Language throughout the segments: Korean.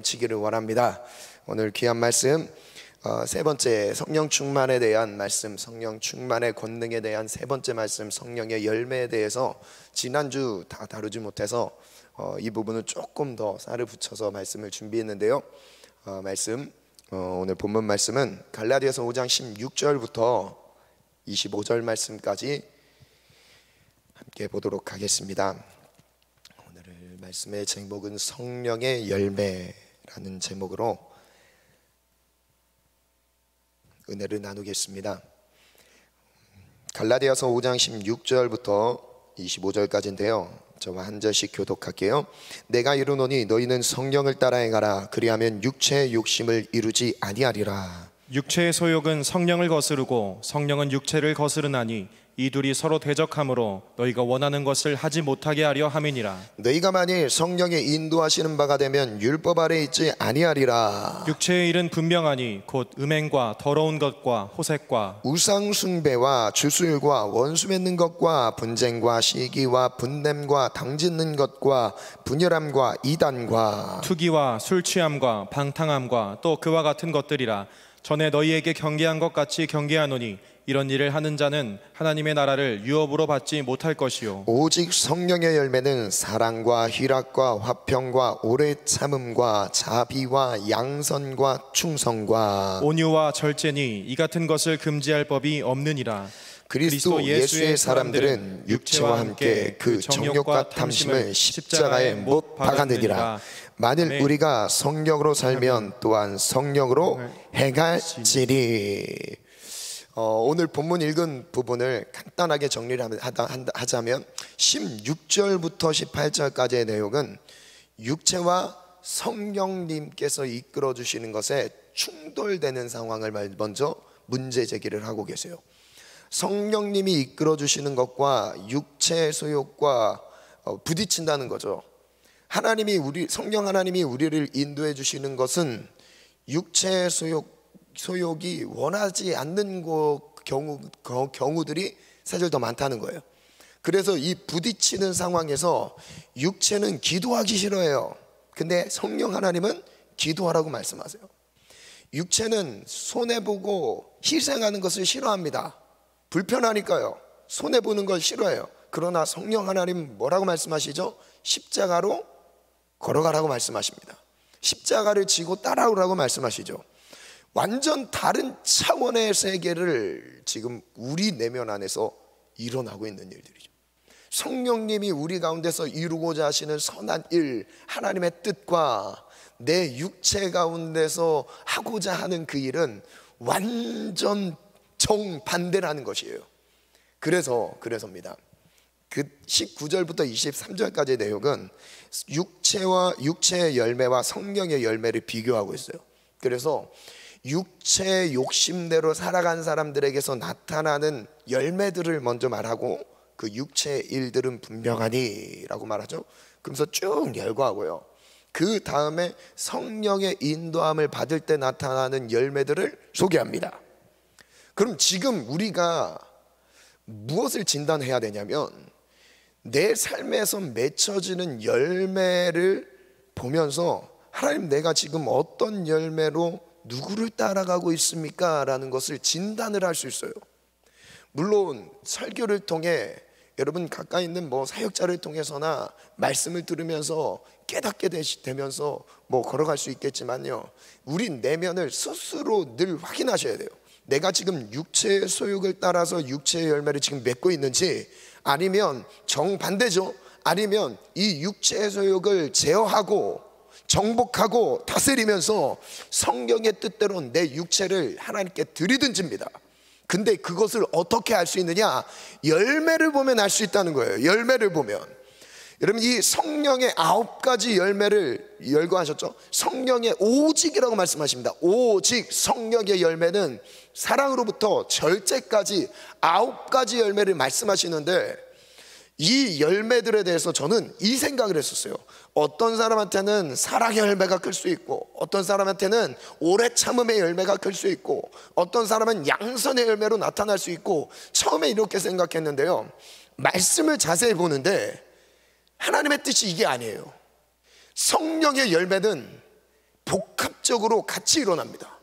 치기를 원합니다. 오늘 귀한 말씀, 세 번째 성령 충만에 대한 말씀, 성령 충만의 권능에 대한 세 번째 말씀, 성령의 열매에 대해서 지난주 다 다루지 못해서 이 부분을 조금 더 쌀을 붙여서 말씀을 준비했는데요. 오늘 본문 말씀은 갈라디아서 5장 16절부터 25절 말씀까지 함께 보도록 하겠습니다. 오늘 말씀의 제목은 성령의 열매라는 제목으로 은혜를 나누겠습니다. 갈라디아서 5장 16절부터 25절까지인데요. 저와 한 절씩 교독할게요. 내가 이르노니 너희는 성령을 따라 행하라. 그리하면 육체의 욕심을 이루지 아니하리라. 육체의 소욕은 성령을 거스르고 성령은 육체를 거스르나니 이 둘이 서로 대적하므로 너희가 원하는 것을 하지 못하게 하려 함이니라. 너희가 만일 성령의 인도하시는 바가 되면 율법 아래 있지 아니하리라. 육체의 일은 분명하니 곧 음행과 더러운 것과 호색과 우상 숭배와 주술과 원수 맺는 것과 분쟁과 시기와 분냄과 당짓는 것과 분열함과 이단과 투기와 술 취함과 방탕함과 또 그와 같은 것들이라. 전에 너희에게 경계한 것 같이 경계하노니 이런 일을 하는 자는 하나님의 나라를 유업으로 받지 못할 것이요 오직 성령의 열매는 사랑과 희락과 화평과 오래 참음과 자비와 양선과 충성과 온유와 절제니 이 같은 것을 금지할 법이 없느니라. 그리스도 예수의 사람들은 육체와 함께 그 정욕과 탐심을 십자가에 못 박았느니라. 만일 우리가 성령으로 살면 또한 성령으로 행할지리. 오늘 본문 읽은 부분을 간단하게 정리를 하자면 16절부터 18절까지의 내용은 육체와 성령님께서 이끌어 주시는 것에 충돌되는 상황을 먼저 문제 제기를 하고 계세요. 성령님이 이끌어 주시는 것과 육체의 소욕과 부딪힌다는 거죠. 성령 하나님이 우리를 인도해 주시는 것은 육체의 소욕이 원하지 않는 경우들이 사실 더 많다는 거예요. 그래서 이 부딪히는 상황에서 육체는 기도하기 싫어해요. 근데 성령 하나님은 기도하라고 말씀하세요. 육체는 손해보고 희생하는 것을 싫어합니다. 불편하니까요. 손해보는 걸 싫어해요. 그러나 성령 하나님 뭐라고 말씀하시죠? 십자가로 걸어가라고 말씀하십니다. 십자가를 지고 따라오라고 말씀하시죠. 완전 다른 차원의 세계를 지금 우리 내면 안에서 일어나고 있는 일들이죠. 성령님이 우리 가운데서 이루고자 하시는 선한 일, 하나님의 뜻과 내 육체 가운데서 하고자 하는 그 일은 완전 정반대라는 것이에요. 그래서입니다. 그 19절부터 23절까지의 내용은 육체의 열매와 성령의 열매를 비교하고 있어요. 그래서 육체의 욕심대로 살아간 사람들에게서 나타나는 열매들을 먼저 말하고 그 육체의 일들은 분명하니 라고 말하죠. 그러면서 쭉 열거하고요. 그 다음에 성령의 인도함을 받을 때 나타나는 열매들을 소개합니다. 그럼 지금 우리가 무엇을 진단해야 되냐면 내 삶에서 맺혀지는 열매를 보면서 하나님, 내가 지금 어떤 열매로 누구를 따라가고 있습니까? 라는 것을 진단을 할 수 있어요. 물론 설교를 통해 여러분 가까이 있는 사역자를 통해서나 말씀을 들으면서 깨닫게 되면서 걸어갈 수 있겠지만요, 우리 내면을 스스로 늘 확인하셔야 돼요. 내가 지금 육체의 소욕을 따라서 육체의 열매를 지금 맺고 있는지, 아니면 정반대죠. 아니면 이 육체의 소욕을 제어하고 정복하고 다스리면서 성령의 뜻대로 내 육체를 하나님께 드리든지입니다. 근데 그것을 어떻게 알 수 있느냐? 열매를 보면 알 수 있다는 거예요. 열매를 보면. 여러분, 이 성령의 9가지 열매를 열거하셨죠? 성령의 오직이라고 말씀하십니다. 오직 성령의 열매는 사랑으로부터 절제까지 9가지 열매를 말씀하시는데, 이 열매들에 대해서 저는 이 생각을 했었어요. 어떤 사람한테는 사랑의 열매가 클 수 있고, 어떤 사람한테는 오래 참음의 열매가 클 수 있고, 어떤 사람은 양선의 열매로 나타날 수 있고, 처음에 이렇게 생각했는데요, 말씀을 자세히 보는데 하나님의 뜻이 이게 아니에요. 성령의 열매는 복합적으로 같이 일어납니다.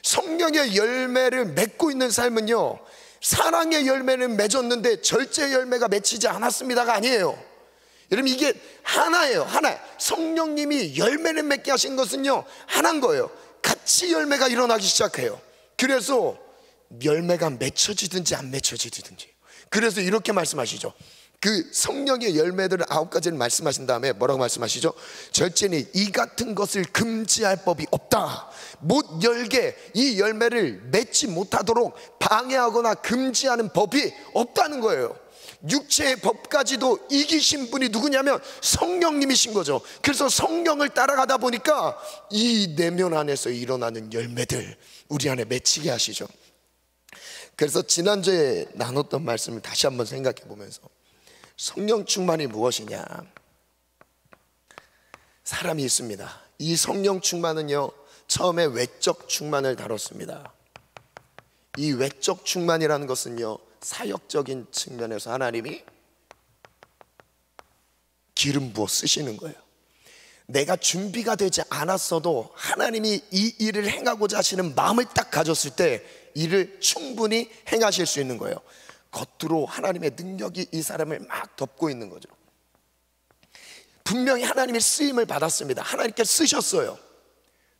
성령의 열매를 맺고 있는 삶은요, 사랑의 열매는 맺었는데 절제 열매가 맺히지 않았습니다가 아니에요. 여러분, 이게 하나예요. 하나. 성령님이 열매를 맺게 하신 것은요, 하나인 거예요. 같이 열매가 일어나기 시작해요. 그래서 열매가 맺혀지든지 안 맺혀지든지. 그래서 이렇게 말씀하시죠. 그 성령의 열매들을 9가지를 말씀하신 다음에 뭐라고 말씀하시죠? 절제는 이 같은 것을 금지할 법이 없다. 못 열게 이 열매를 맺지 못하도록 방해하거나 금지하는 법이 없다는 거예요. 육체의 법까지도 이기신 분이 누구냐면 성령님이신 거죠. 그래서 성령을 따라가다 보니까 이 내면 안에서 일어나는 열매들 우리 안에 맺히게 하시죠. 그래서 지난주에 나눴던 말씀을 다시 한번 생각해 보면서, 성령 충만이 무엇이냐? 사람이 있습니다. 이 성령 충만은요, 처음에 외적 충만을 다뤘습니다. 이 외적 충만이라는 것은요, 사역적인 측면에서 하나님이 기름 부어 쓰시는 거예요. 내가 준비가 되지 않았어도 하나님이 이 일을 행하고자 하시는 마음을 딱 가졌을 때 일을 충분히 행하실 수 있는 거예요. 겉으로 하나님의 능력이 이 사람을 막 덮고 있는 거죠. 분명히 하나님의 쓰임을 받았습니다. 하나님께 쓰셨어요.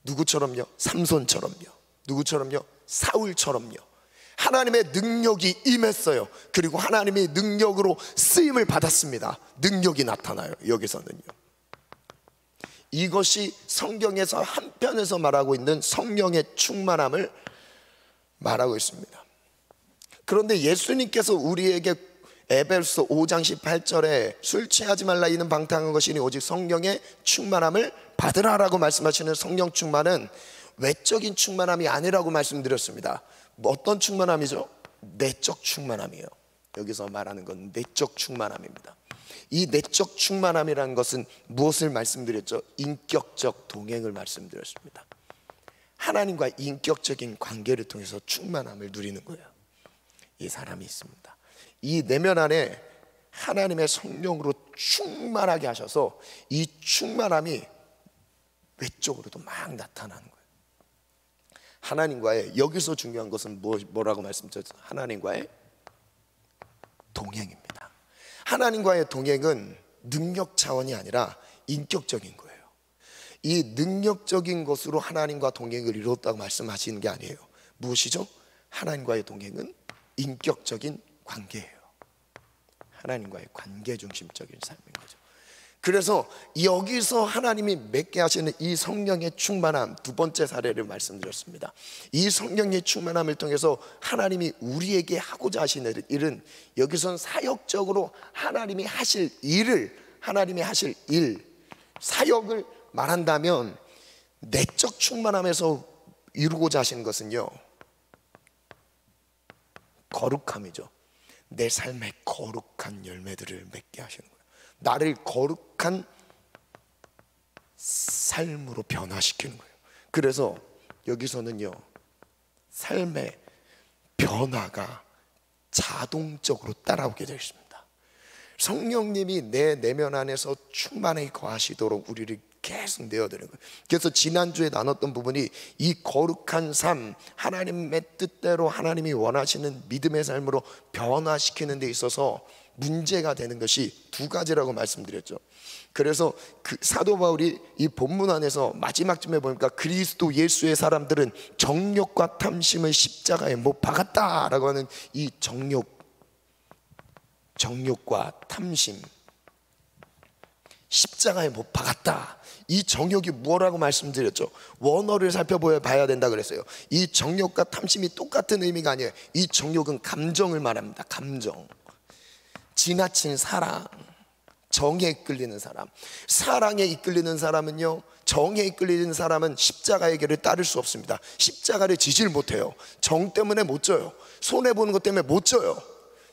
누구처럼요? 삼손처럼요. 누구처럼요? 사울처럼요. 하나님의 능력이 임했어요. 그리고 하나님의 능력으로 쓰임을 받았습니다. 능력이 나타나요. 여기서는요, 이것이 성경에서 한편에서 말하고 있는 성령의 충만함을 말하고 있습니다. 그런데 예수님께서 우리에게 에베소서 5장 18절에 술 취하지 말라 이는 방탕한 것이니 오직 성령의 충만함을 받으라라고 말씀하시는 성령 충만은 외적인 충만함이 아니라고 말씀드렸습니다. 뭐 어떤 충만함이죠? 내적 충만함이에요. 여기서 말하는 건 내적 충만함입니다. 이 내적 충만함이라는 것은 무엇을 말씀드렸죠? 인격적 동행을 말씀드렸습니다. 하나님과 인격적인 관계를 통해서 충만함을 누리는 거예요. 이 사람이 있습니다. 이 내면 안에 하나님의 성령으로 충만하게 하셔서 이 충만함이 외적으로도 막 나타나는 거예요. 하나님과의, 여기서 중요한 것은 뭐라고 말씀드렸죠? 하나님과의 동행입니다. 하나님과의 동행은 능력 차원이 아니라 인격적인 거예요. 이 능력적인 것으로 하나님과 동행을 이뤘다고 말씀하시는 게 아니에요. 무엇이죠? 하나님과의 동행은 인격적인 관계예요. 하나님과의 관계 중심적인 삶인 거죠. 그래서 여기서 하나님이 맺게 하시는 이 성령의 충만함, 두 번째 사례를 말씀드렸습니다. 이 성령의 충만함을 통해서 하나님이 우리에게 하고자 하시는 일은, 여기서는 사역적으로 하나님이 하실 일을, 하나님이 하실 일, 사역을 말한다면 내적 충만함에서 이루고자 하시는 것은요, 거룩함이죠. 내 삶에 거룩한 열매들을 맺게 하시는 거예요. 나를 거룩한 삶으로 변화시키는 거예요. 그래서 여기서는요, 삶의 변화가 자동적으로 따라오게 되어 있습니다. 성령님이 내 내면 안에서 충만히 거하시도록 우리를 계속 내어드리는 거예요. 그래서 지난주에 나눴던 부분이 이 거룩한 삶, 하나님의 뜻대로 하나님이 원하시는 믿음의 삶으로 변화시키는 데 있어서 문제가 되는 것이 두 가지라고 말씀드렸죠. 그래서 그 사도 바울이 이 본문 안에서 마지막쯤에 보니까 그리스도 예수의 사람들은 정욕과 탐심을 십자가에 못 박았다라고 하는 이 정욕과 탐심, 십자가에 못 박았다. 이 정욕이 뭐라고 말씀드렸죠? 원어를 살펴봐야 된다 그랬어요. 이 정욕과 탐심이 똑같은 의미가 아니에요. 이 정욕은 감정을 말합니다. 감정, 지나친 사랑, 정에 이끌리는 사람. 사랑에 이끌리는 사람은요, 정에 이끌리는 사람은 십자가의 길을 따를 수 없습니다. 십자가를 지질 못해요. 정 때문에 못 져요. 손해보는 것 때문에 못 져요.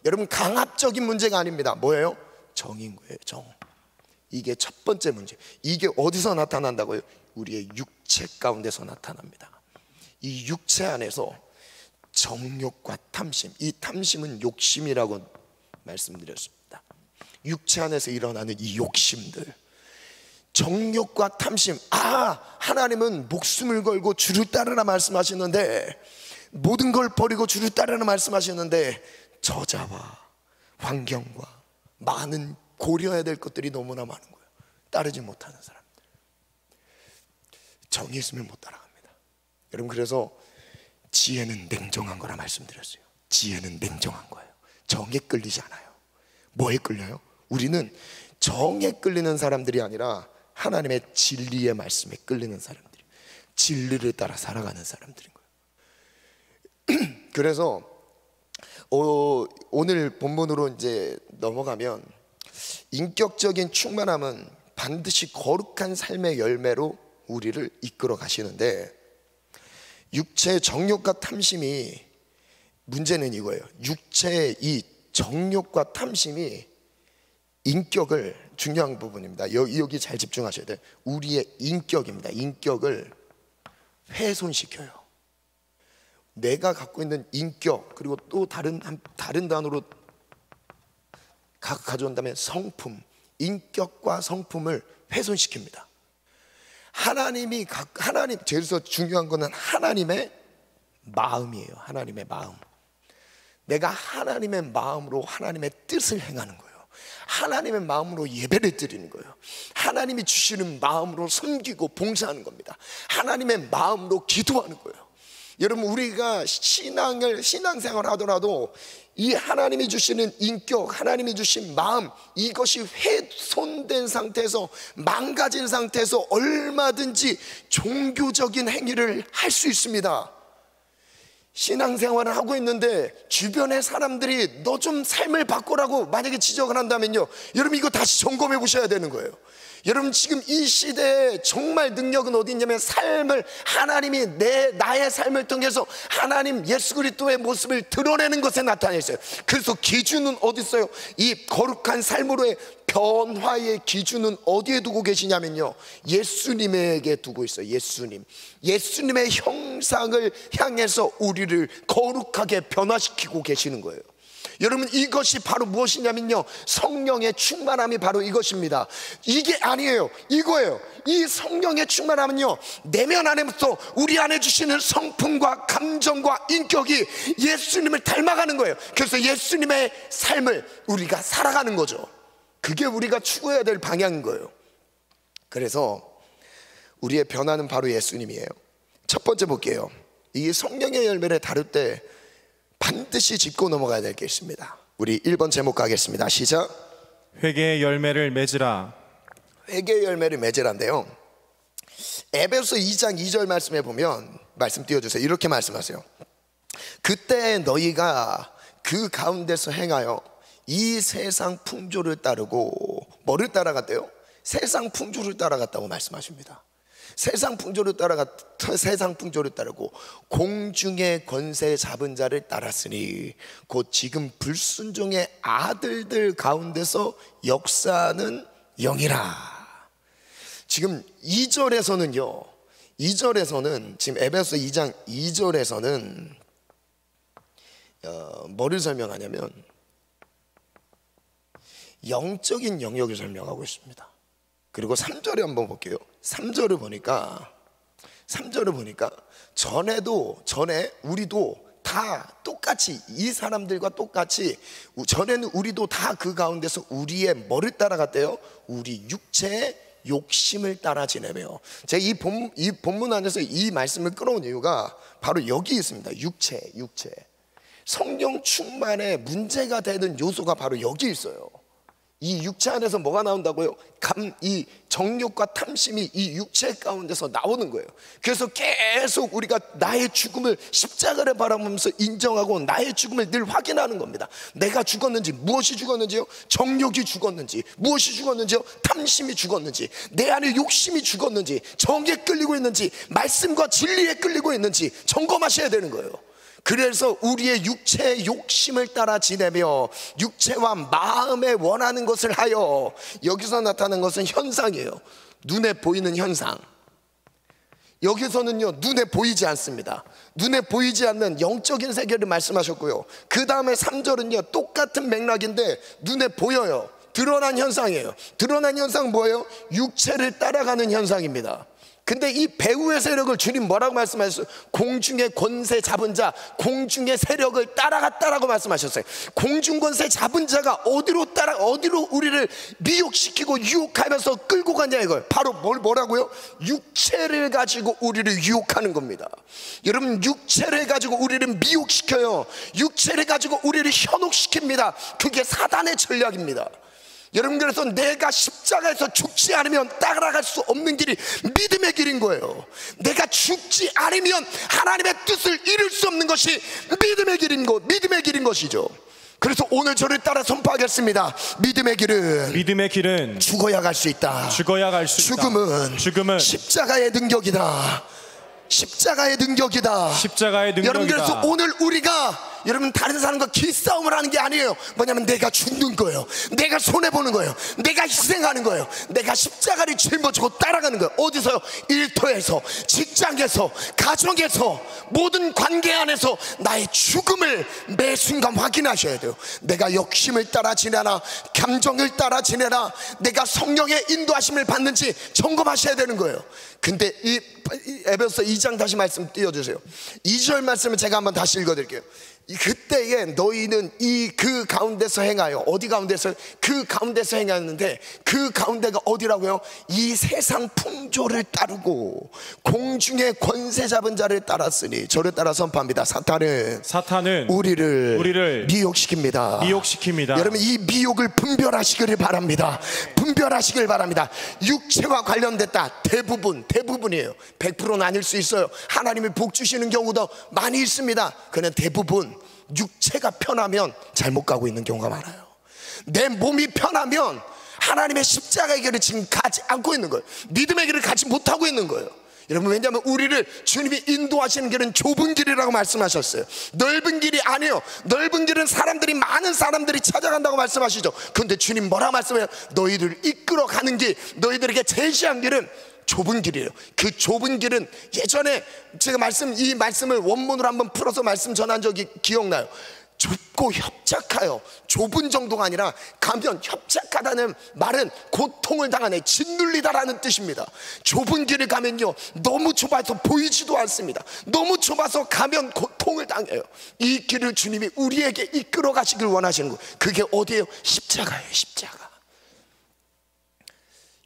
여러분, 강압적인 문제가 아닙니다. 뭐예요? 정인 거예요. 정. 이게 첫 번째 문제. 이게 어디서 나타난다고요? 우리의 육체 가운데서 나타납니다. 이 육체 안에서 정욕과 탐심, 이 탐심은 욕심이라고 말씀드렸습니다. 육체 안에서 일어나는 이 욕심들, 정욕과 탐심. 하나님은 목숨을 걸고 주를 따르라 말씀하시는데, 모든 걸 버리고 주를 따르라 말씀하시는데, 저자와 환경과 많은 고려해야 될 것들이 너무나 많은 거예요. 따르지 못하는 사람들, 정이 있으면 못 따라갑니다. 여러분, 그래서 지혜는 냉정한 거라 말씀드렸어요. 지혜는 냉정한 거예요. 정에 끌리지 않아요. 뭐에 끌려요? 우리는 정에 끌리는 사람들이 아니라 하나님의 진리의 말씀에 끌리는 사람들이, 진리를 따라 살아가는 사람들인 거예요. 그래서 오늘 본문으로 이제 넘어가면, 인격적인 충만함은 반드시 거룩한 삶의 열매로 우리를 이끌어 가시는데, 육체의 정욕과 탐심이, 문제는 이거예요. 육체의 이 정욕과 탐심이 인격을, 중요한 부분입니다. 여기 잘 집중하셔야 돼요. 우리의 인격입니다. 인격을 훼손시켜요. 내가 갖고 있는 인격, 그리고 또 다른 단어로 가져온다면 성품, 인격과 성품을 훼손시킵니다. 하나님, 제일 중요한 거는 하나님의 마음이에요. 하나님의 마음. 내가 하나님의 마음으로 하나님의 뜻을 행하는 거예요. 하나님의 마음으로 예배를 드리는 거예요. 하나님이 주시는 마음으로 섬기고 봉사하는 겁니다. 하나님의 마음으로 기도하는 거예요. 여러분, 우리가 신앙생활 하더라도 이 하나님이 주시는 인격, 하나님이 주신 마음, 이것이 훼손된 상태에서, 망가진 상태에서 얼마든지 종교적인 행위를 할 수 있습니다. 신앙생활을 하고 있는데 주변의 사람들이 너 좀 삶을 바꾸라고 만약에 지적을 한다면요, 여러분 이거 다시 점검해 보셔야 되는 거예요. 여러분, 지금 이 시대에 정말 능력은 어디 있냐면, 삶을, 하나님이 나의 삶을 통해서 하나님 예수 그리스도의 모습을 드러내는 것에 나타나 있어요. 그래서 기준은 어디 있어요? 이 거룩한 삶으로의 변화의 기준은 어디에 두고 계시냐면요, 예수님에게 두고 있어요. 예수님의 형상을 향해서 우리를 거룩하게 변화시키고 계시는 거예요. 여러분, 이것이 바로 무엇이냐면요, 성령의 충만함이 바로 이것입니다. 이게 아니에요, 이거예요. 이 성령의 충만함은요, 내면 안에부터 우리 안에 주시는 성품과 감정과 인격이 예수님을 닮아가는 거예요. 그래서 예수님의 삶을 우리가 살아가는 거죠. 그게 우리가 추구해야 될 방향인 거예요. 그래서 우리의 변화는 바로 예수님이에요. 첫 번째 볼게요. 이 성령의 열매를 다룰 때 반드시 짚고 넘어가야 될 게 있습니다. 우리 1번 제목 가겠습니다. 시작. 회개의 열매를 맺으라. 회개의 열매를 맺으란데요, 에베소 2장 2절 말씀에 보면, 말씀 띄워주세요. 이렇게 말씀하세요. 그때 너희가 그 가운데서 행하여 이 세상 풍조를 따르고, 뭐를 따라갔대요? 세상 풍조를 따라갔다고 말씀하십니다. 세상 풍조를 따르고 공중의 권세 잡은 자를 따랐으니 곧 지금 불순종의 아들들 가운데서 역사하는 영이라. 지금 2절에서는요, 지금 에베소 2장 2절에서는 뭐를 설명하냐면 영적인 영역을 설명하고 있습니다. 그리고 3절에 한번 볼게요. 3절을 보니까 전에 우리도 다 똑같이, 이 사람들과 똑같이 전에는 우리도 다 그 가운데서 우리의 뭐를 따라갔대요? 우리 육체의 욕심을 따라 지내며. 제가 이 본문 안에서 이 말씀을 끌어온 이유가 바로 여기 있습니다. 육체. 성령 충만에 문제가 되는 요소가 바로 여기 있어요. 이 육체 안에서 뭐가 나온다고요? 이 정욕과 탐심이 이 육체 가운데서 나오는 거예요. 그래서 계속 우리가 나의 죽음을 십자가를 바라보면서 인정하고 나의 죽음을 늘 확인하는 겁니다. 내가 죽었는지, 무엇이 죽었는지요? 정욕이 죽었는지, 무엇이 죽었는지요? 탐심이 죽었는지, 내 안에 욕심이 죽었는지, 정에 끌리고 있는지, 말씀과 진리에 끌리고 있는지 점검하셔야 되는 거예요. 그래서 우리의 육체의 욕심을 따라 지내며 육체와 마음에 원하는 것을 하여, 여기서 나타나는 것은 현상이에요. 눈에 보이는 현상. 여기서는요, 눈에 보이지 않습니다. 눈에 보이지 않는 영적인 세계를 말씀하셨고요, 그 다음에 3절은요 똑같은 맥락인데 눈에 보여요. 드러난 현상이에요. 드러난 현상은 뭐예요? 육체를 따라가는 현상입니다. 근데 이 배후의 세력을 주님 뭐라고 말씀하셨어요? 공중의 권세 잡은 자, 공중의 세력을 따라갔다라고 말씀하셨어요. 공중 권세 잡은 자가 어디로 우리를 미혹시키고 유혹하면서 끌고 가냐 이거예요. 바로 뭐라고요? 육체를 가지고 우리를 유혹하는 겁니다. 여러분, 육체를 가지고 우리를 미혹시켜요. 육체를 가지고 우리를 현혹시킵니다. 그게 사단의 전략입니다. 여러분, 그래서 내가 십자가에서 죽지 않으면 따라갈 수 없는 길이 믿음의 길인 거예요. 내가 죽지 않으면 하나님의 뜻을 이룰 수 없는 것이 믿음의 길인 것이죠. 그래서 오늘 저를 따라 선포하겠습니다. 믿음의 길은 죽어야 갈 수 있다. 죽음은 십자가의 능력이다. 여러분, 그래서 오늘 우리가 다른 사람과 길싸움을 하는 게 아니에요. 뭐냐면 내가 죽는 거예요. 내가 손해보는 거예요. 내가 희생하는 거예요. 내가 십자가를 짊어지고 따라가는 거예요. 어디서요? 일터에서, 직장에서, 가정에서, 모든 관계 안에서 나의 죽음을 매 순간 확인하셔야 돼요. 내가 욕심을 따라 지내나, 감정을 따라 지내나, 내가 성령의 인도하심을 받는지 점검하셔야 되는 거예요. 근데 이 에베소서 2장 다시 말씀 띄워주세요. 2절 말씀을 제가 한번 다시 읽어드릴게요. 그때에 너희는 그 가운데서 행하여, 어디 가운데서? 그 가운데서 행하였는데, 그 가운데가 어디라고요? 이 세상 풍조를 따르고 공중의 권세 잡은 자를 따랐으니. 저를 따라 선포합니다. 사탄은 우리를 미혹시킵니다. 여러분, 이 미혹을 분별하시기를 바랍니다. 육체와 관련됐다. 대부분이에요. 100%는 아닐 수 있어요. 하나님이 복 주시는 경우도 많이 있습니다. 그냥 대부분 육체가 편하면 잘못 가고 있는 경우가 많아요. 내 몸이 편하면 하나님의 십자가의 길을 지금 가지 않고 있는 거예요. 믿음의 길을 가지 못하고 있는 거예요. 여러분, 왜냐하면 우리를 주님이 인도하시는 길은 좁은 길이라고 말씀하셨어요. 넓은 길이 아니에요. 넓은 길은 많은 사람들이 찾아간다고 말씀하시죠. 그런데 주님 뭐라고 말씀해요? 너희를 이끌어가는 길, 너희들에게 제시한 길은 좁은 길이에요. 그 좁은 길은 예전에 제가 이 말씀을 원문으로 한번 풀어서 말씀 전한 적이 기억나요. 좁고 협착하여, 좁은 정도가 아니라 가면, 협착하다는 말은 고통을 당하네, 짓눌리다라는 뜻입니다. 좁은 길을 가면요, 너무 좁아서 보이지도 않습니다. 너무 좁아서 가면 고통을 당해요. 이 길을 주님이 우리에게 이끌어 가시길 원하시는 거예요. 그게 어디예요? 십자가예요. 십자가.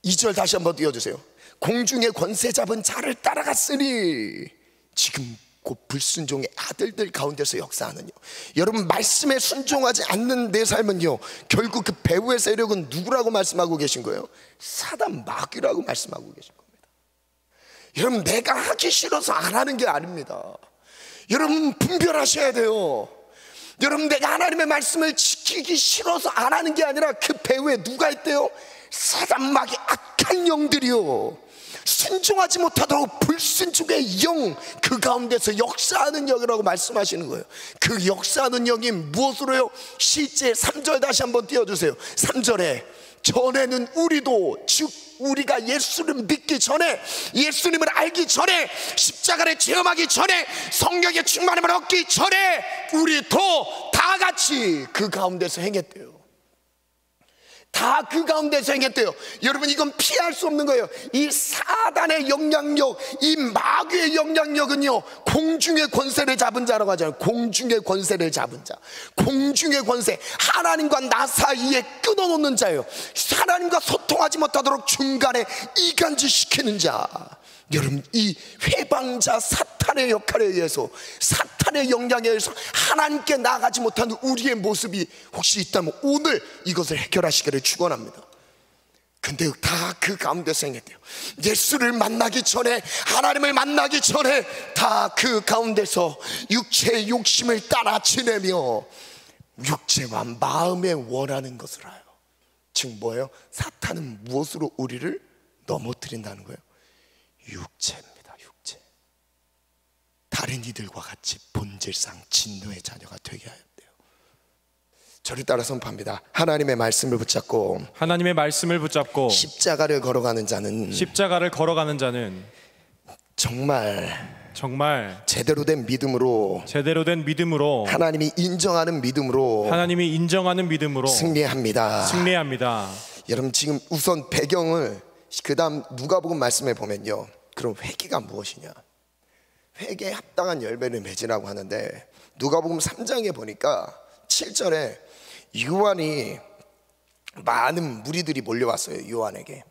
2절 다시 한번 띄워주세요. 공중의 권세 잡은 자를 따라갔으니. 지금 곧 불순종의 아들들 가운데서 역사하는요. 여러분, 말씀에 순종하지 않는 내 삶은요, 결국 그 배후의 세력은 누구라고 말씀하고 계신 거예요? 사단, 마귀라고 말씀하고 계신 겁니다. 여러분, 내가 하기 싫어서 안 하는 게 아닙니다. 여러분, 분별하셔야 돼요. 여러분, 내가 하나님의 말씀을 지키기 싫어서 안 하는 게 아니라 그 배후에 누가 있대요? 사단, 마귀, 악한 영들이요. 순종하지 못하도록 불순종의 영, 그 가운데서 역사하는 영이라고 말씀하시는 거예요. 그 역사하는 영이 무엇으로요? 실제 3절 다시 한번 띄워주세요. 3절에 전에는 우리도, 즉 우리가 예수를 믿기 전에, 예수님을 알기 전에, 십자가를 체험하기 전에, 성령의 충만함을 얻기 전에 우리도 다 같이 그 가운데서 행했대요. 다 그 가운데서 행했대요. 여러분, 이건 피할 수 없는 거예요. 이 사단의 영향력, 이 마귀의 영향력은요, 공중의 권세를 잡은 자라고 하잖아요. 공중의 권세를 잡은 자, 공중의 권세, 하나님과 나 사이에 끊어놓는 자예요. 하나님과 소통하지 못하도록 중간에 이간질시키는 자. 여러분, 이 회방자 사탄의 역할에 의해서, 사탄의 영향에 의해서 하나님께 나아가지 못하는 우리의 모습이 혹시 있다면 오늘 이것을 해결하시기를 축원합니다. 근데 다 그 가운데서 행했대요. 예수를 만나기 전에, 하나님을 만나기 전에 다 그 가운데서 육체의 욕심을 따라 지내며 육체와 마음에 원하는 것을 하여. 즉 뭐예요? 사탄은 무엇으로 우리를 넘어뜨린다는 거예요? 육체입니다. 육체. 다른 이들과 같이 본질상 진노의 자녀가 되게 하였대요. 저를 따라 선포합니다. 하나님의 말씀을 붙잡고 십자가를 걸어가는 자는 정말 제대로 된 믿음으로 하나님이 인정하는 믿음으로 승리합니다. 여러분 지금 우선 배경을 그 다음 누가복음 말씀에 보면요, 그럼 회개가 무엇이냐, 회개에 합당한 열매를 맺으라고 하는데 누가복음 3장에 보니까 7절에 요한이 많은 무리들이 몰려왔어요. 요한에게.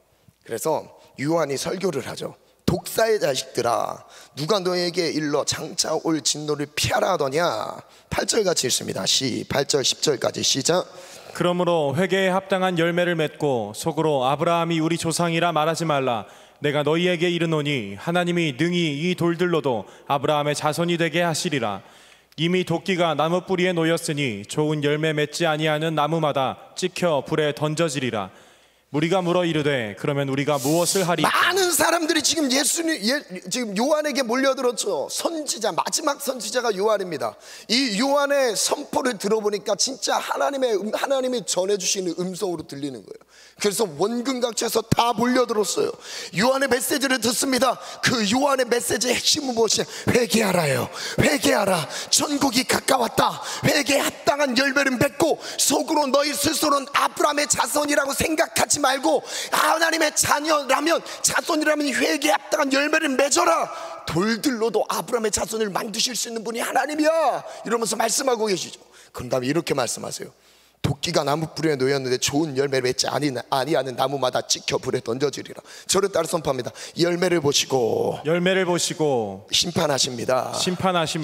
그래서 요한이 설교를 하죠. 독사의 자식들아, 누가 너에게 일러 장차 올 진노를 피하라 하더냐. 8절 같이 읽습니다. 8절 10절까지 시작. 그러므로 회개에 합당한 열매를 맺고 속으로 아브라함이 우리 조상이라 말하지 말라. 내가 너희에게 이르노니 하나님이 능히 이 돌들로도 아브라함의 자손이 되게 하시리라. 이미 도끼가 나무 뿌리에 놓였으니 좋은 열매 맺지 아니하는 나무마다 찍혀 불에 던져지리라. 우리가 물어 이르되 그러면 우리가 무엇을 하리까? 많은 사람들이 지금 지금 요한에게 몰려들었죠. 선지자, 마지막 선지자가 요한입니다. 이 요한의 선포를 들어보니까 진짜 하나님이 전해주시는 음성으로 들리는 거예요. 그래서 원근각지에서 다 몰려들었어요. 요한의 메시지를 듣습니다. 그 요한의 메시지의 핵심은 무엇이냐? 회개하라요. 회개하라. 천국이 가까웠다. 회개에 합당한 열매를 맺고 속으로 너희 스스로는 아브라함의 자손이라고 생각하지 말고 하나님의 자녀라면, 자손이라면 회개에 합당한 열매를 맺어라. 돌들로도 아브라함의 자손을 만드실 수 있는 분이 하나님이야, 이러면서 말씀하고 계시죠. 그런 다음에 이렇게 말씀하세요. 도끼가 나무 뿌리에 놓였는데 좋은 열매를 맺지 아니하는 나무마다 찍혀 불에 던져지리라. 저를 따라 선포합니다. 열매를 보시고 심판하십니다.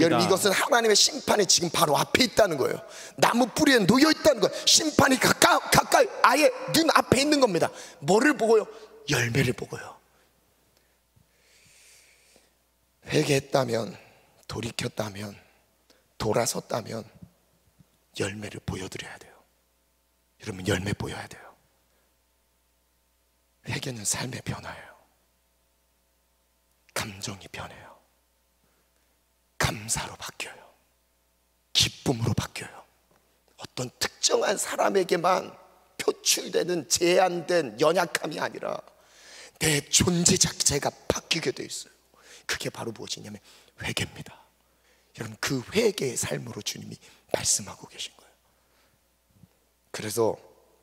여러분, 이것은 하나님의 심판이 지금 바로 앞에 있다는 거예요. 나무 뿌리에 놓여 있다는 거예요. 심판이 가까이 아예 눈 앞에 있는 겁니다. 뭐를 보고요? 열매를 보고요. 회개했다면, 돌이켰다면, 돌아섰다면 열매를 보여드려야 돼요. 여러분, 열매 보여야 돼요. 회개는 삶의 변화예요. 감정이 변해요. 감사로 바뀌어요. 기쁨으로 바뀌어요. 어떤 특정한 사람에게만 표출되는 제한된 연약함이 아니라 내 존재 자체가 바뀌게 돼 있어요. 그게 바로 무엇이냐면 회개입니다. 여러분, 그 회개의 삶으로 주님이 말씀하고 계신 거예요. 그래서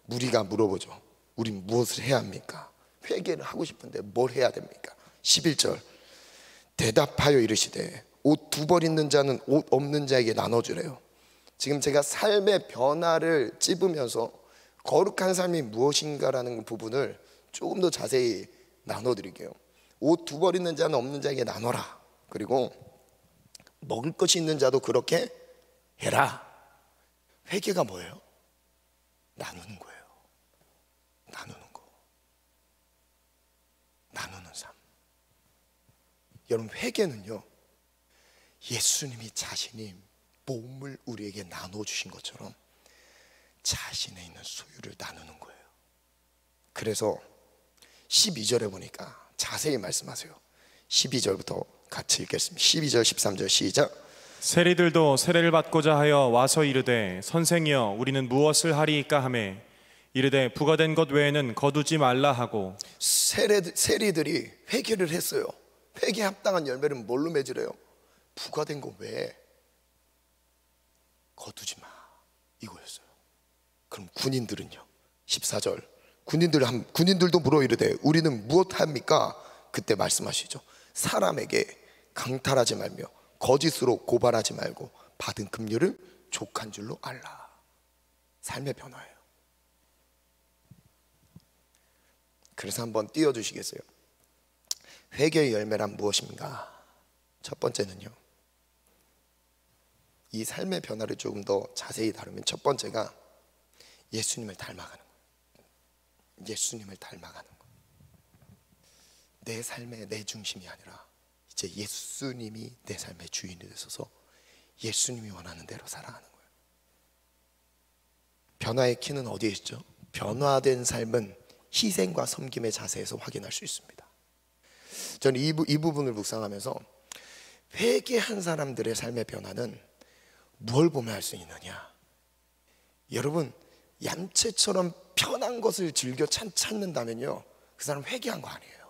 무리가 물어보죠. 우린 무엇을 해야 합니까? 회개를 하고 싶은데 뭘 해야 됩니까? 11절 대답하여 이르시되 옷 두 벌 있는 자는 옷 없는 자에게 나눠주래요. 지금 제가 삶의 변화를 찝으면서 거룩한 삶이 무엇인가라는 부분을 조금 더 자세히 나눠드릴게요. 옷 두 벌 있는 자는 없는 자에게 나눠라. 그리고 먹을 것이 있는 자도 그렇게 해라. 회개가 뭐예요? 나누는 거예요. 나누는 거. 나누는 삶. 여러분, 회개는요, 예수님이 자신이 몸을 우리에게 나눠주신 것처럼 자신에 있는 소유를 나누는 거예요. 그래서 12절에 보니까 자세히 말씀하세요. 12절부터 같이 읽겠습니다. 12절 13절 시작. 세리들도 세례를 받고자 하여 와서 이르되 선생이여 우리는 무엇을 하리이까 하매 이르되 부과된 것 외에는 거두지 말라 하고. 세리들이 회개를 했어요. 회개에 합당한 열매를 뭘로 맺으래요? 부과된 것 외에 거두지 마, 이거였어요. 그럼 군인들은요? 14절 군인들도 물어 이르되 우리는 무엇 합니까? 그때 말씀하시죠. 사람에게 강탈하지 말며 거짓으로 고발하지 말고 받은 급료를 족한 줄로 알라. 삶의 변화예요. 그래서 한번 띄워주시겠어요? 회개의 열매란 무엇입니까? 첫 번째는요, 이 삶의 변화를 조금 더 자세히 다루면 첫 번째가 예수님을 닮아가는 거예요. 예수님을 닮아가는 거예요. 내 삶의 내 중심이 아니라 이제 예수님이 내 삶의 주인이 되셔서 예수님이 원하는 대로 살아가는 거예요. 변화의 키는 어디에 있죠? 변화된 삶은 희생과 섬김의 자세에서 확인할 수 있습니다. 저는 이 부분을 묵상하면서 회개한 사람들의 삶의 변화는 뭘 보면 알 수 있느냐? 여러분, 얌체처럼 편한 것을 즐겨 찾는다면요, 그 사람 회개한 거 아니에요.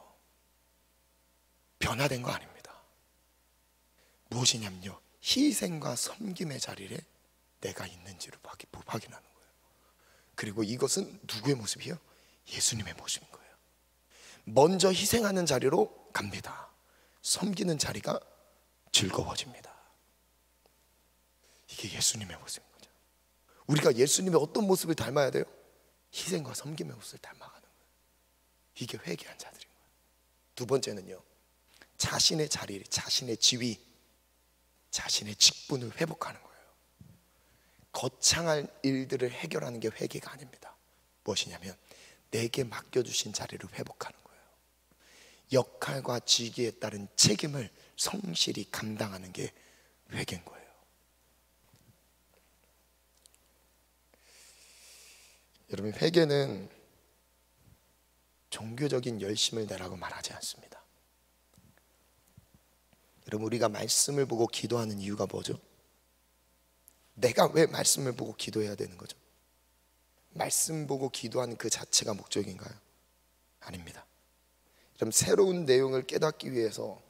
변화된 거 아닙니다. 무엇이냐면요, 희생과 섬김의 자리에 내가 있는지를 확인하는 거예요. 그리고 이것은 누구의 모습이에요? 예수님의 모습인 거예요. 먼저 희생하는 자리로 갑니다. 섬기는 자리가 즐거워집니다. 이게 예수님의 모습인 거죠. 우리가 예수님의 어떤 모습을 닮아야 돼요? 희생과 섬김의 모습을 닮아가는 거예요. 이게 회개한 자들인 거예요. 두 번째는요, 자신의 자리, 자신의 지위, 자신의 직분을 회복하는 거예요. 거창한 일들을 해결하는 게 회개가 아닙니다. 무엇이냐면 내게 맡겨주신 자리를 회복하는 거예요. 역할과 직위에 따른 책임을 성실히 감당하는 게 회개인 거예요. 여러분, 회개는 종교적인 열심을 내라고 말하지 않습니다. 여러분, 우리가 말씀을 보고 기도하는 이유가 뭐죠? 내가 왜 말씀을 보고 기도해야 되는 거죠? 말씀 보고 기도하는 그 자체가 목적인가요? 아닙니다. 여러분, 새로운 내용을 깨닫기 위해서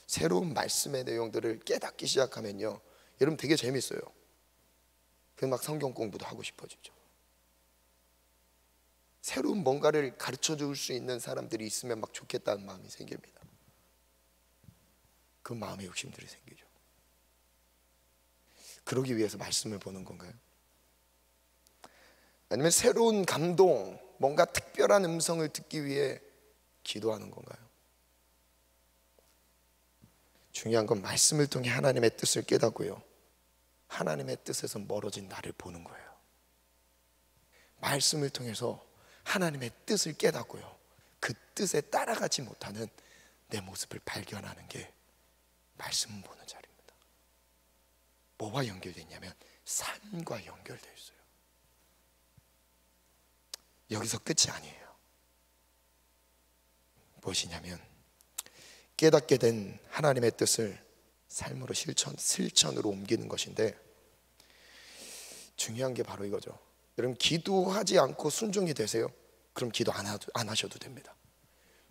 새로운 말씀의 내용들을 깨닫기 시작하면요, 여러분 되게 재밌어요. 그래서 막 성경 공부도 하고 싶어지죠. 새로운 뭔가를 가르쳐 줄 수 있는 사람들이 있으면 막 좋겠다는 마음이 생깁니다. 그 마음의 욕심들이 생기죠. 그러기 위해서 말씀을 보는 건가요? 아니면 새로운 감동, 뭔가 특별한 음성을 듣기 위해 기도하는 건가요? 중요한 건 말씀을 통해 하나님의 뜻을 깨닫고요, 하나님의 뜻에서 멀어진 나를 보는 거예요. 말씀을 통해서 하나님의 뜻을 깨닫고요, 그 뜻에 따라가지 못하는 내 모습을 발견하는 게 말씀 보는 자리입니다. 뭐와 연결되어 있냐면 삶과 연결되어 있어요. 여기서 끝이 아니에요. 무엇이냐면 깨닫게 된 하나님의 뜻을 삶으로 실천으로 옮기는 것인데, 중요한 게 바로 이거죠. 여러분, 기도하지 않고 순종이 되세요? 그럼 기도 안 하셔도 됩니다.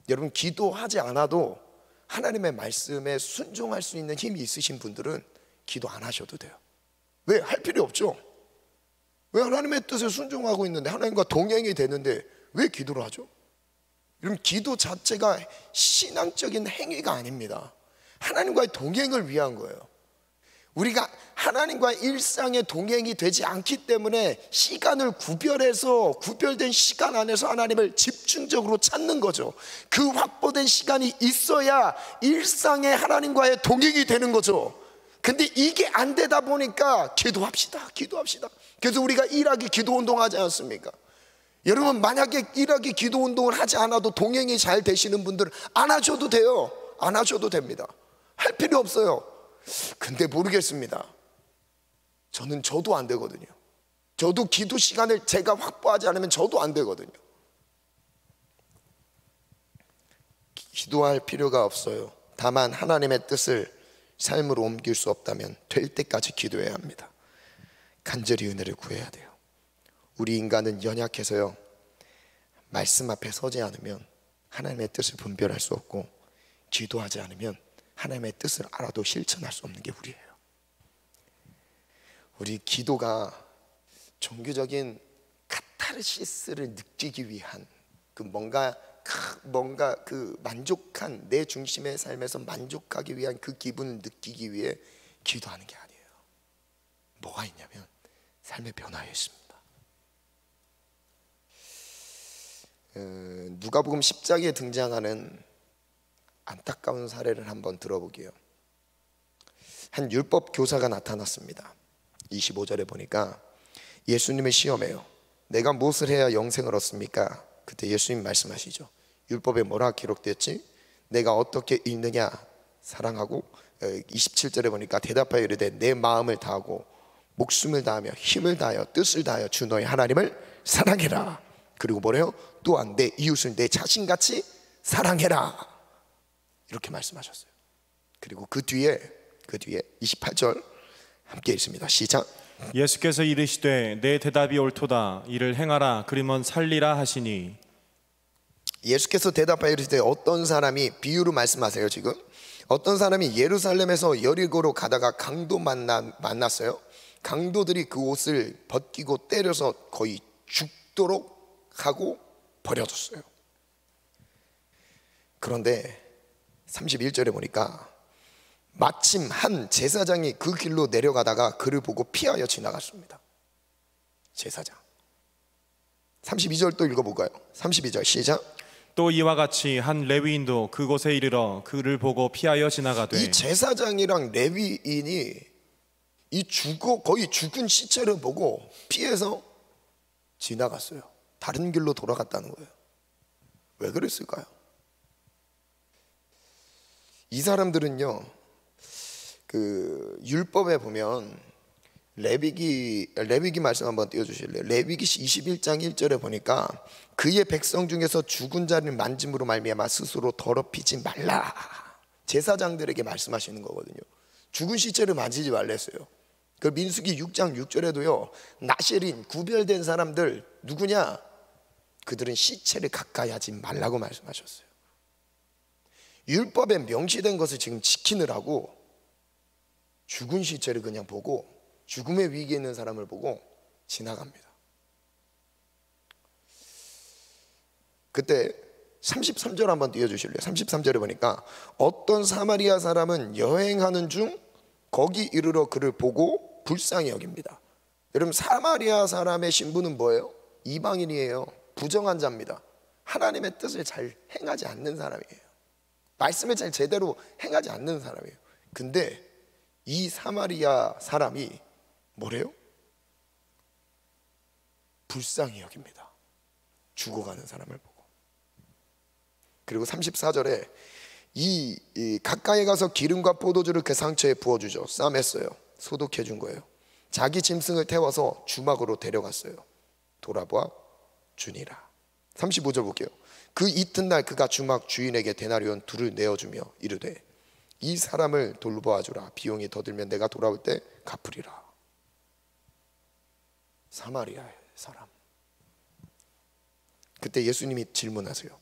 여러분, 기도하지 않아도 하나님의 말씀에 순종할 수 있는 힘이 있으신 분들은 기도 안 하셔도 돼요. 왜? 할 필요 없죠. 왜? 하나님의 뜻에 순종하고 있는데, 하나님과 동행이 되는데 왜 기도를 하죠? 여러분, 기도 자체가 신앙적인 행위가 아닙니다. 하나님과의 동행을 위한 거예요. 우리가 하나님과 일상의 동행이 되지 않기 때문에 시간을 구별해서 구별된 시간 안에서 하나님을 집중적으로 찾는 거죠. 그 확보된 시간이 있어야 일상의 하나님과의 동행이 되는 거죠. 근데 이게 안 되다 보니까 기도합시다. 그래서 우리가 일하기 기도 운동하지 않습니까? 여러분, 만약에 일하기 기도 운동을 하지 않아도 동행이 잘 되시는 분들은 안 하셔도 돼요. 안 하셔도 됩니다. 할 필요 없어요. 근데 모르겠습니다. 저도 안 되거든요. 저도 기도 시간을 제가 확보하지 않으면 저도 안 되거든요. 기도할 필요가 없어요. 다만 하나님의 뜻을 삶으로 옮길 수 없다면 될 때까지 기도해야 합니다. 간절히 은혜를 구해야 돼요. 우리 인간은 연약해서요, 말씀 앞에 서지 않으면 하나님의 뜻을 분별할 수 없고, 기도하지 않으면 하나님의 뜻을 알아도 실천할 수 없는 게 우리예요. 우리 기도가 종교적인 카타르시스를 느끼기 위한 뭔가 그 만족한, 내 중심의 삶에서 만족하기 위한 그 기분을 느끼기 위해 기도하는 게 아니에요. 뭐가 있냐면 삶의 변화에 있습니다. 누가복음 10장에 등장하는 안타까운 사례를 한번 들어보게요. 한 율법 교사가 나타났습니다. 25절에 보니까 예수님을 시험해요. 내가 무엇을 해야 영생을 얻습니까? 그때 예수님 말씀하시죠. 율법에 뭐라 기록되었지? 내가 어떻게 읽느냐? 사랑하고, 27절에 보니까 대답하여 이르되 내 마음을 다하고 목숨을 다하며 힘을 다하여 뜻을 다하여 주 너의 하나님을 사랑해라. 그리고 뭐래요? 또한 내 이웃을 내 자신같이 사랑해라. 이렇게 말씀하셨어요. 그리고 그 뒤에 28절 함께 있습니다. 시작. 예수께서 이르시되 내 대답이 옳도다. 이를 행하라. 그러면 살리라 하시니. 예수께서 대답하여 이르시되, 어떤 사람이, 비유로 말씀하세요. 지금 어떤 사람이 예루살렘에서 여리고로 가다가 강도 만났어요. 강도들이 그 옷을 벗기고 때려서 거의 죽도록 하고 버려뒀어요. 그런데 31절에 보니까 마침 한 제사장이 그 길로 내려가다가 그를 보고 피하여 지나갔습니다. 제사장. 32절 또 읽어볼까요? 32절 시작. 또 이와 같이 한 레위인도 그곳에 이르러 그를 보고 피하여 지나가되. 이 제사장이랑 레위인이 거의 죽은 시체를 보고 피해서 지나갔어요. 다른 길로 돌아갔다는 거예요. 왜 그랬을까요? 이 사람들은요, 그 율법에 보면 레위기 말씀 한번 띄워주실래요? 레위기 21장 1절에 보니까 그의 백성 중에서 죽은 자를 만짐으로 말미암아 스스로 더럽히지 말라. 제사장들에게 말씀하시는 거거든요. 죽은 시체를 만지지 말랬어요. 그 민수기 6장 6절에도요, 나실인 구별된 사람들 누구냐? 그들은 시체를 가까이 하지 말라고 말씀하셨어요. 율법에 명시된 것을 지금 지키느라고 죽은 시체를 그냥 보고, 죽음의 위기에 있는 사람을 보고 지나갑니다. 그때 33절 한번 띄워주실래요? 33절에 보니까 어떤 사마리아 사람은 여행하는 중 거기 이르러 그를 보고 불쌍히 여깁니다. 여러분, 사마리아 사람의 신분은 뭐예요? 이방인이에요. 부정한 자입니다. 하나님의 뜻을 잘 행하지 않는 사람이에요. 말씀을 잘 제대로 행하지 않는 사람이에요. 근데 이 사마리아 사람이 뭐래요? 불쌍히 여깁니다. 죽어가는 사람을 보고. 그리고 34절에 이 가까이 가서 기름과 포도주를 그 상처에 부어주죠. 싸맸어요. 소독해 준 거예요. 자기 짐승을 태워서 주막으로 데려갔어요. 돌아보아 주니라. 35절 볼게요. 그 이튿날 그가 주막 주인에게 데나리온 2를 내어주며 이르되 이 사람을 돌보아주라. 비용이 더 들면 내가 돌아올 때 갚으리라. 사마리아의 사람. 그때 예수님이 질문하세요.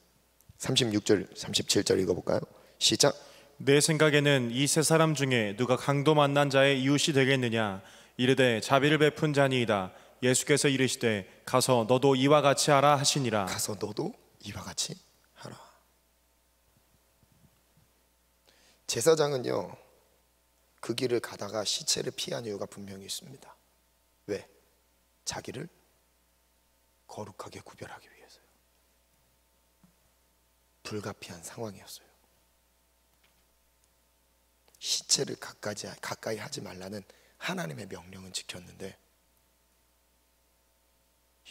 36절 37절 읽어볼까요? 시작. 내 생각에는 이 세 사람 중에 누가 강도 만난 자의 이웃이 되겠느냐? 이르되 자비를 베푼 자니이다. 예수께서 이르시되 가서 너도 이와 같이 하라 하시니라. 가서 너도 이와 같이 하라. 제사장은요, 그 길을 가다가 시체를 피한 이유가 분명히 있습니다. 왜? 자기를 거룩하게 구별하기 위해서요. 불가피한 상황이었어요. 시체를 가까이 하지 말라는 하나님의 명령은 지켰는데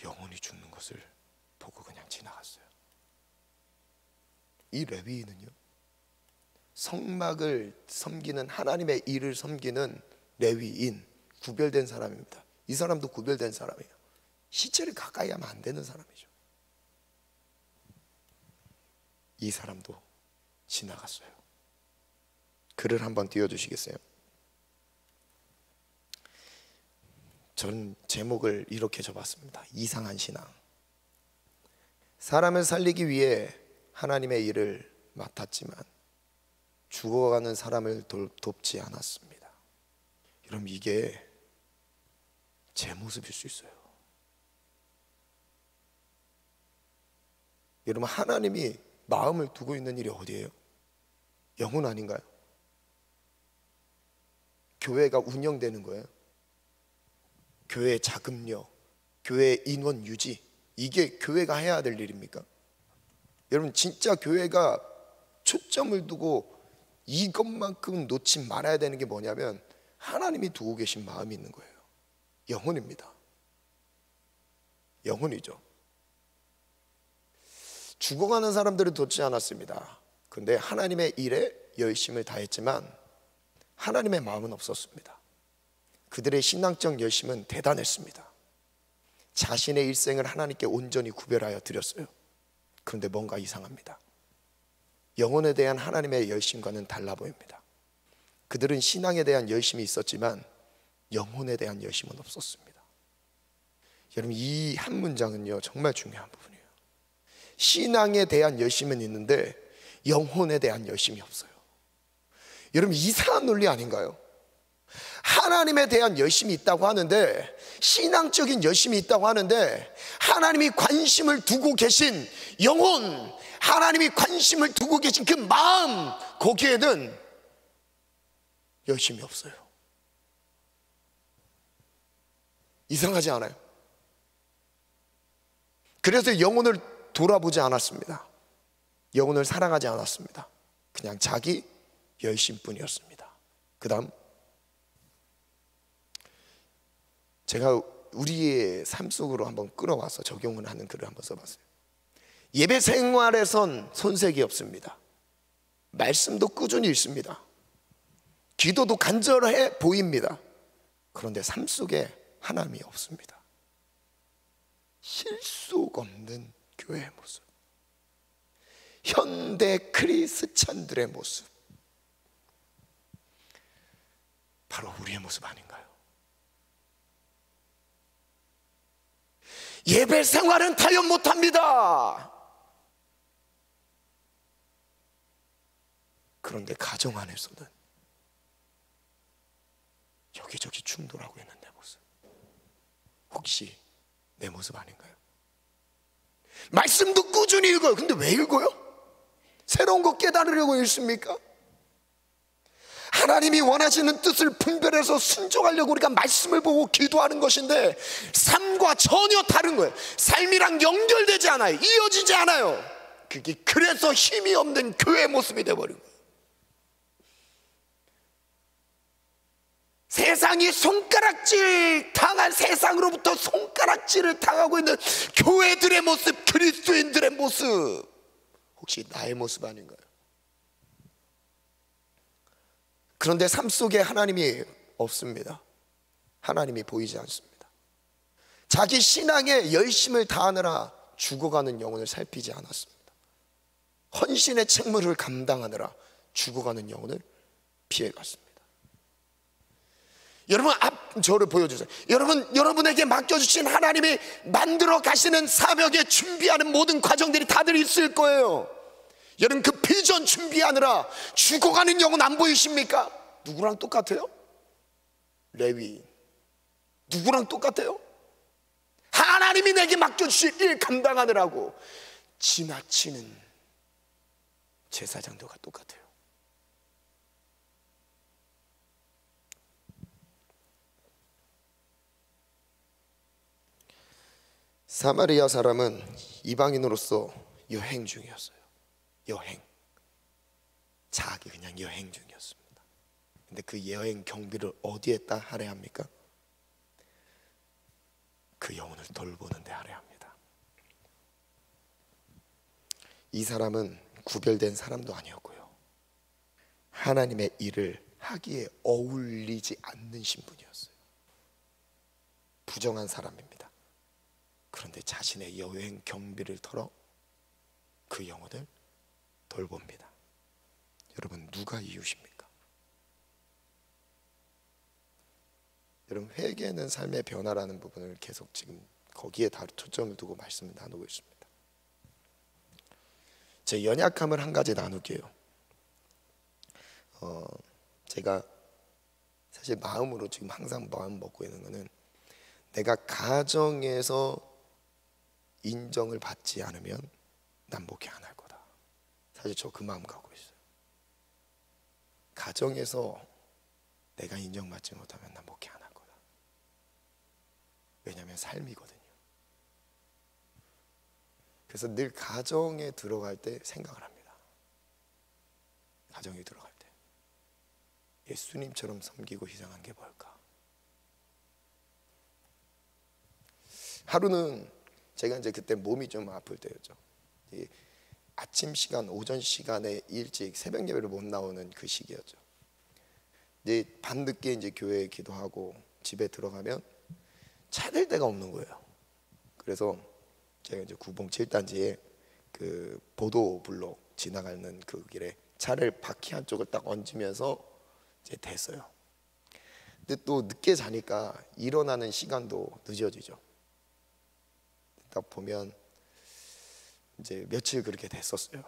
영혼이 죽는 것을 보고 그냥 지나갔어요. 이 레위인은요, 성막을 섬기는, 하나님의 일을 섬기는 레위인, 구별된 사람입니다. 이 사람도 구별된 사람이에요. 시체를 가까이 하면 안 되는 사람이죠. 이 사람도 지나갔어요. 글을 한번 띄워주시겠어요? 저는 제목을 이렇게 접었습니다. 이상한 신앙. 사람을 살리기 위해 하나님의 일을 맡았지만 죽어가는 사람을 돕지 않았습니다. 여러분, 이게 제 모습일 수 있어요. 여러분, 하나님이 마음을 두고 있는 일이 어디예요? 영혼 아닌가요? 교회가 운영되는 거예요. 교회 자금력, 교회 인원 유지, 이게 교회가 해야 될 일입니까? 여러분, 진짜 교회가 초점을 두고 이것만큼은 놓지 말아야 되는 게 뭐냐면 하나님이 두고 계신 마음이 있는 거예요. 영혼입니다. 영혼이죠. 죽어가는 사람들을 돕지 않았습니다. 근데 하나님의 일에 열심을 다했지만 하나님의 마음은 없었습니다. 그들의 신앙적 열심은 대단했습니다. 자신의 일생을 하나님께 온전히 구별하여 드렸어요. 그런데 뭔가 이상합니다. 영혼에 대한 하나님의 열심과는 달라 보입니다. 그들은 신앙에 대한 열심이 있었지만 영혼에 대한 열심은 없었습니다. 여러분, 이 한 문장은요, 정말 중요한 부분이에요. 신앙에 대한 열심은 있는데 영혼에 대한 열심이 없어요. 여러분, 이상한 논리 아닌가요? 하나님에 대한 열심이 있다고 하는데, 신앙적인 열심이 있다고 하는데, 하나님이 관심을 두고 계신 영혼, 하나님이 관심을 두고 계신 그 마음, 거기에는 열심이 없어요. 이상하지 않아요? 그래서 영혼을 돌아보지 않았습니다. 영혼을 사랑하지 않았습니다. 그냥 자기 열심뿐이었습니다. 그 다음, 제가 우리의 삶 속으로 한번 끌어와서 적용을 하는 글을 한번 써봤어요. 예배 생활에선 손색이 없습니다. 말씀도 꾸준히 읽습니다. 기도도 간절해 보입니다. 그런데 삶 속에 하나님이 없습니다. 실속 없는 교회의 모습, 현대 크리스찬들의 모습, 바로 우리의 모습 아닌가요? 예배 생활은 타협 못합니다. 그런데 가정 안에서는 여기저기 충돌하고 있는 내 모습, 혹시 내 모습 아닌가요? 말씀도 꾸준히 읽어요. 근데 왜 읽어요? 새로운 거 깨달으려고 읽습니까? 하나님이 원하시는 뜻을 분별해서 순종하려고 우리가 말씀을 보고 기도하는 것인데, 삶과 전혀 다른 거예요. 삶이랑 연결되지 않아요. 이어지지 않아요. 그게 그래서 힘이 없는 교회의 모습이 되어버린 거예요. 세상이 손가락질 당한, 세상으로부터 손가락질을 당하고 있는 교회들의 모습, 그리스도인들의 모습, 혹시 나의 모습 아닌가요? 그런데 삶 속에 하나님이 없습니다. 하나님이 보이지 않습니다. 자기 신앙에 열심을 다하느라 죽어가는 영혼을 살피지 않았습니다. 헌신의 책무를 감당하느라 죽어가는 영혼을 피해갔습니다. 여러분, 저를 보여주세요. 여러분에게 맡겨주신 하나님이 만들어 가시는 사명에 준비하는 모든 과정들이 다들 있을 거예요. 여러분, 그 비전 준비하느라 죽어가는 영혼 안 보이십니까? 누구랑 똑같아요? 레위인. 누구랑 똑같아요? 하나님이 내게 맡겨주신 일 감당하느라고 지나치는 제사장들과 똑같아요. 사마리아 사람은 이방인으로서 여행 중이었어요. 여행, 자기 그냥 여행 중이었습니다. 근데 그 여행 경비를 어디에다 할애합니까? 그 영혼을 돌보는 데 할애합니다. 이 사람은 구별된 사람도 아니었고요, 하나님의 일을 하기에 어울리지 않는 신분이었어요. 부정한 사람입니다. 그런데 자신의 여행 경비를 털어 그 영혼을 돌봅니다. 여러분, 누가 이웃입니까? 여러분, 회개는 삶의 변화라는 부분을 계속 지금 거기에 다 초점을 두고 말씀을 나누고 있습니다. 제 연약함을 한 가지 나눌게요. 제가 사실 마음으로 지금 항상 마음 먹고 있는 거는, 내가 가정에서 인정을 받지 않으면 난 목회 안 할 거다. 사실 저 그 마음 갖고 있어요. 가정에서 내가 인정받지 못하면 난 목회 안 할 거다. 왜냐하면 삶이거든요. 그래서 늘 가정에 들어갈 때 생각을 합니다. 가정에 들어갈 때 예수님처럼 섬기고 희생한 게 뭘까? 하루는 제가 이제 그때 몸이 좀 아플 때였죠. 아침 시간, 오전 시간에 일찍 새벽 예배를 못 나오는 그 시기였죠. 이제 밤늦게 이제 교회에 기도하고 집에 들어가면 찾을 데가 없는 거예요. 그래서 제가 이제 구봉 7단지에 그 보도블록 지나가는 그 길에 차를 바퀴 한쪽을 딱 얹으면서 이제 댔어요. 근데 또 늦게 자니까 일어나는 시간도 늦어지죠. 딱 보면 이제 며칠 그렇게 됐었어요.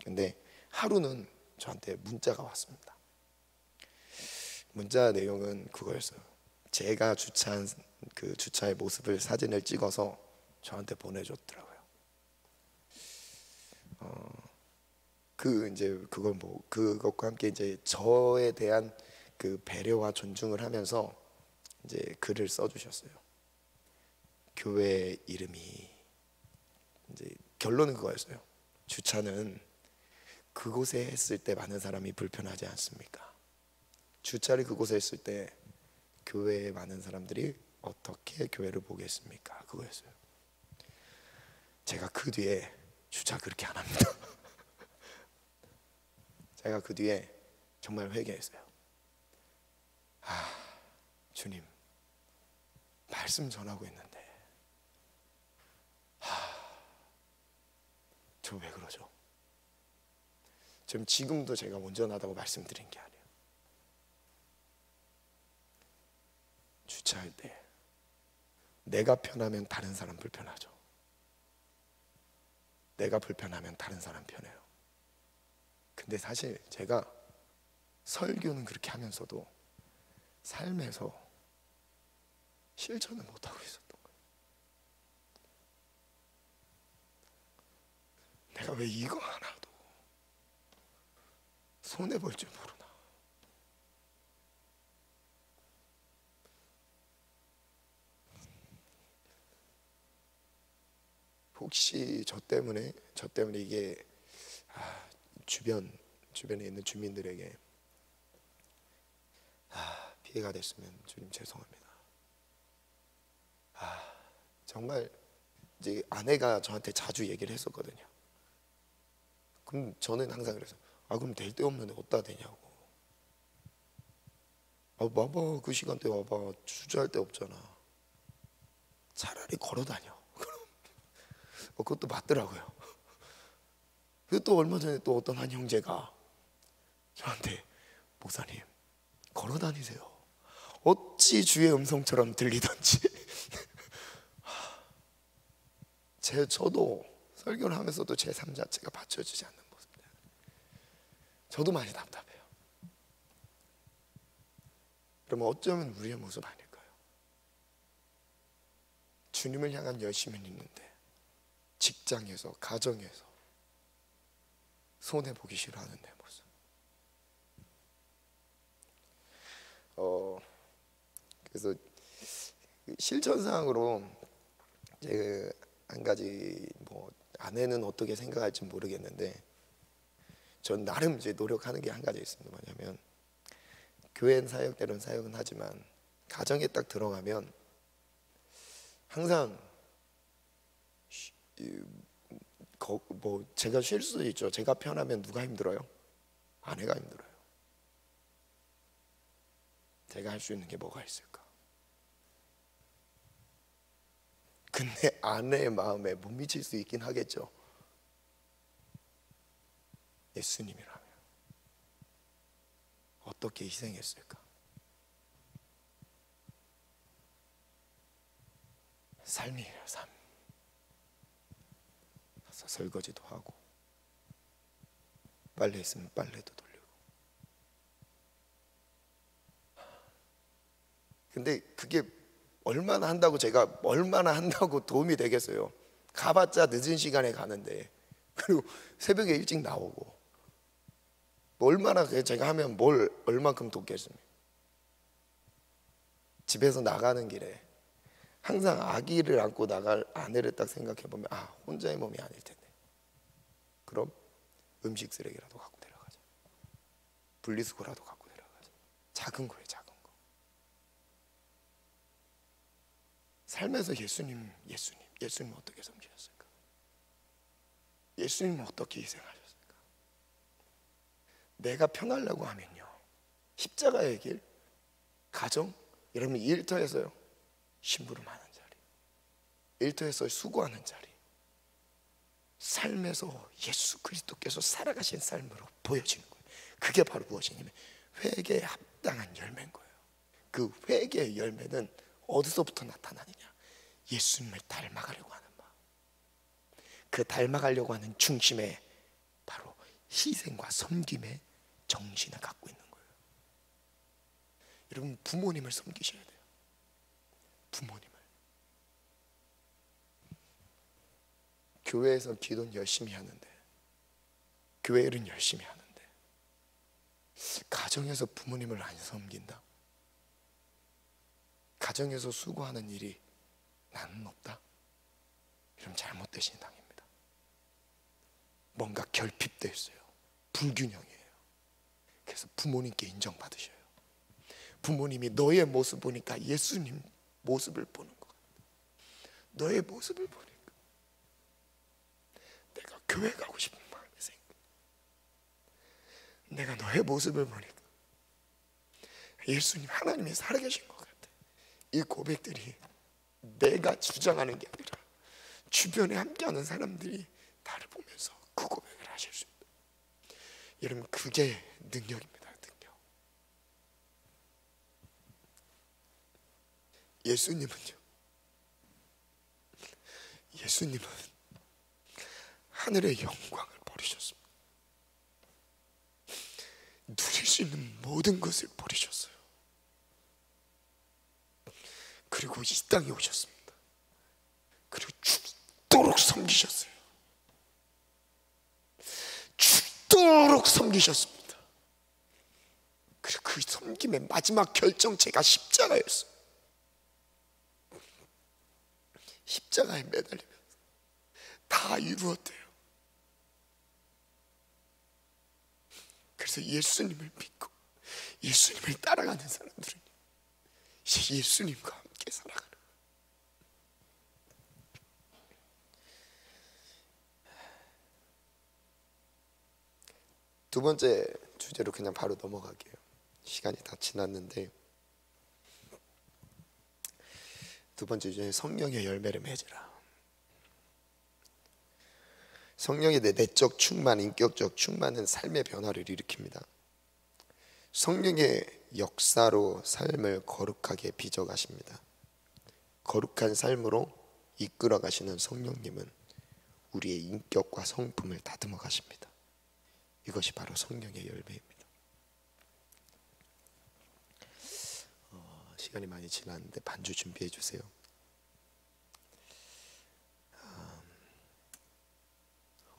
근데 하루는 저한테 문자가 왔습니다. 문자 내용은 그거였어요. 제가 주차한 그 주차의 모습을 사진을 찍어서 저한테 보내줬더라고요. 그 이제 그걸 뭐 그것과 함께 이제 저에 대한 그 배려와 존중을 하면서 이제 글을 써주셨어요. 교회 이름이 이제 결론은 그거였어요. 주차는 그곳에 했을 때 많은 사람이 불편하지 않습니까? 주차를 그곳에 했을 때 교회에 많은 사람들이 어떻게 교회를 보겠습니까? 그거였어요. 제가 그 뒤에 주차 그렇게 안 합니다. 제가 그 뒤에 정말 회개했어요. 주님, 말씀 전하고 있는데 저 왜 그러죠? 지금도 제가 온전하다고 말씀드린 게 아니에요. 주차할 때 내가 편하면 다른 사람 불편하죠. 내가 불편하면 다른 사람 편해요. 근데 사실 제가 설교는 그렇게 하면서도 삶에서 실천을 못하고 있었던 거예요. 내가 왜 이거 하나도 손해볼 줄 모르나. 혹시 저 때문에 이게 주변에 있는 주민들에게 피해가 됐으면 주님 죄송합니다. 정말 이제 아내가 저한테 자주 얘기를 했었거든요. 그럼 저는 항상 그래서 그럼 될 데 없는데 어디다 대냐고. 와봐, 그 시간대 와봐. 주저할 데 없잖아. 차라리 걸어 다녀. 그것도 맞더라고요. 그리고 또 얼마 전에 또 어떤 한 형제가 저한테 목사님 걸어 다니세요. 어찌 주의 음성처럼 들리던지. 저도 설교를 하면서도 제 삶 자체가 받쳐주지 않는 모습들. 저도 많이 답답해요. 그러면 어쩌면 우리의 모습 아닐까요? 주님을 향한 열심은 있는데 직장에서, 가정에서 손해보기 싫어하는 내 모습. 그래서 실천상으로 이제 한 가지 뭐 아내는 어떻게 생각할지 모르겠는데 전 나름 이제 노력하는 게 한 가지 있습니다. 뭐냐면 교회는 사역대로는 사역은 하지만 가정에 딱 들어가면 항상 뭐 제가 쉴 수도 있죠. 제가 편하면 누가 힘들어요? 아내가 힘들어요. 제가 할 수 있는 게 뭐가 있을까? 근데 아내의 마음에 못 미칠 수 있긴 하겠죠. 예수님이라면 어떻게 희생했을까? 삶이에요, 삶. 가서 설거지도 하고 빨래 있으면 빨래도 돌리고. 근데 그게 얼마나 한다고 도움이 되겠어요? 가봤자 늦은 시간에 가는데, 그리고 새벽에 일찍 나오고 얼마나 제가 하면 얼만큼 돕겠습니까? 집에서 나가는 길에 항상 아기를 안고 나갈 아내를 딱 생각해보면 혼자의 몸이 아닐 텐데, 그럼 음식 쓰레기라도 갖고 내려가자. 분리수거라도 갖고 내려가자. 작은 거예요, 작은 거. 삶에서 예수님 어떻게 섬기셨을까? 예수님은 어떻게 희생하셨을까? 내가 편하려고 하면요, 십자가의 길, 가정, 여러분 일터에서요, 심부름하는 자리, 일터에서 수고하는 자리, 삶에서 예수 그리스도께서 살아가신 삶으로 보여지는 거예요. 그게 바로 무엇이냐면 회개에 합당한 열매인 거예요. 그 회개의 열매는 어디서부터 나타나느냐? 예수님을 닮아가려고 하는 마음, 그 닮아가려고 하는 중심에 바로 희생과 섬김의 정신을 갖고 있는 거예요. 여러분, 부모님을 섬기셔야 돼요. 부모님을. 교회에서 기도는 열심히 하는데, 교회를 열심히 하는데 가정에서 부모님을 안 섬긴다. 가정에서 수고하는 일이 나는 없다. 이러면 잘못된 신앙입니다. 뭔가 결핍되어 있어요. 불균형이에요. 그래서 부모님께 인정받으셔요. 부모님이 너의 모습 보니까 예수님 모습을 보는 것 같아. 너의 모습을 보니까 내가 교회 가고 싶은 마음이 생겨. 내가 너의 모습을 보니까 예수님, 하나님이 살아계신 것 같아. 이 고백들이 내가 주장하는 게 아니라 주변에 함께하는 사람들이 나를 보면서 그 고백을 하실 수 있다. 여러분, 그게 능력입니다. 능력. 예수님은 하늘의 영광을 버리셨습니다. 누릴 수 있는 모든 것을 버리셨어요. 그리고 이 땅에 오셨습니다. 그리고 죽도록 섬기셨어요. 죽도록 섬기셨습니다. 그리고 그 섬김의 마지막 결정체가 십자가였어요. 십자가에 매달리면서 다 이루었대요. 그래서 예수님을 믿고 예수님을 따라가는 사람들은 이제 예수님과 함께 살아가는 거예요. 두 번째 주제로 그냥 바로 넘어갈게요. 시간이 다 지났는데, 두 번째 주제, 성령의 열매를 맺으라. 성령의 내적 충만, 인격적 충만은 삶의 변화를 일으킵니다. 성령의 역사로 삶을 거룩하게 빚어가십니다. 거룩한 삶으로 이끌어 가시는 성령님은 우리의 인격과 성품을 다듬어 가십니다. 이것이 바로 성령의 열매입니다. 시간이 많이 지났는데 반주 준비해 주세요.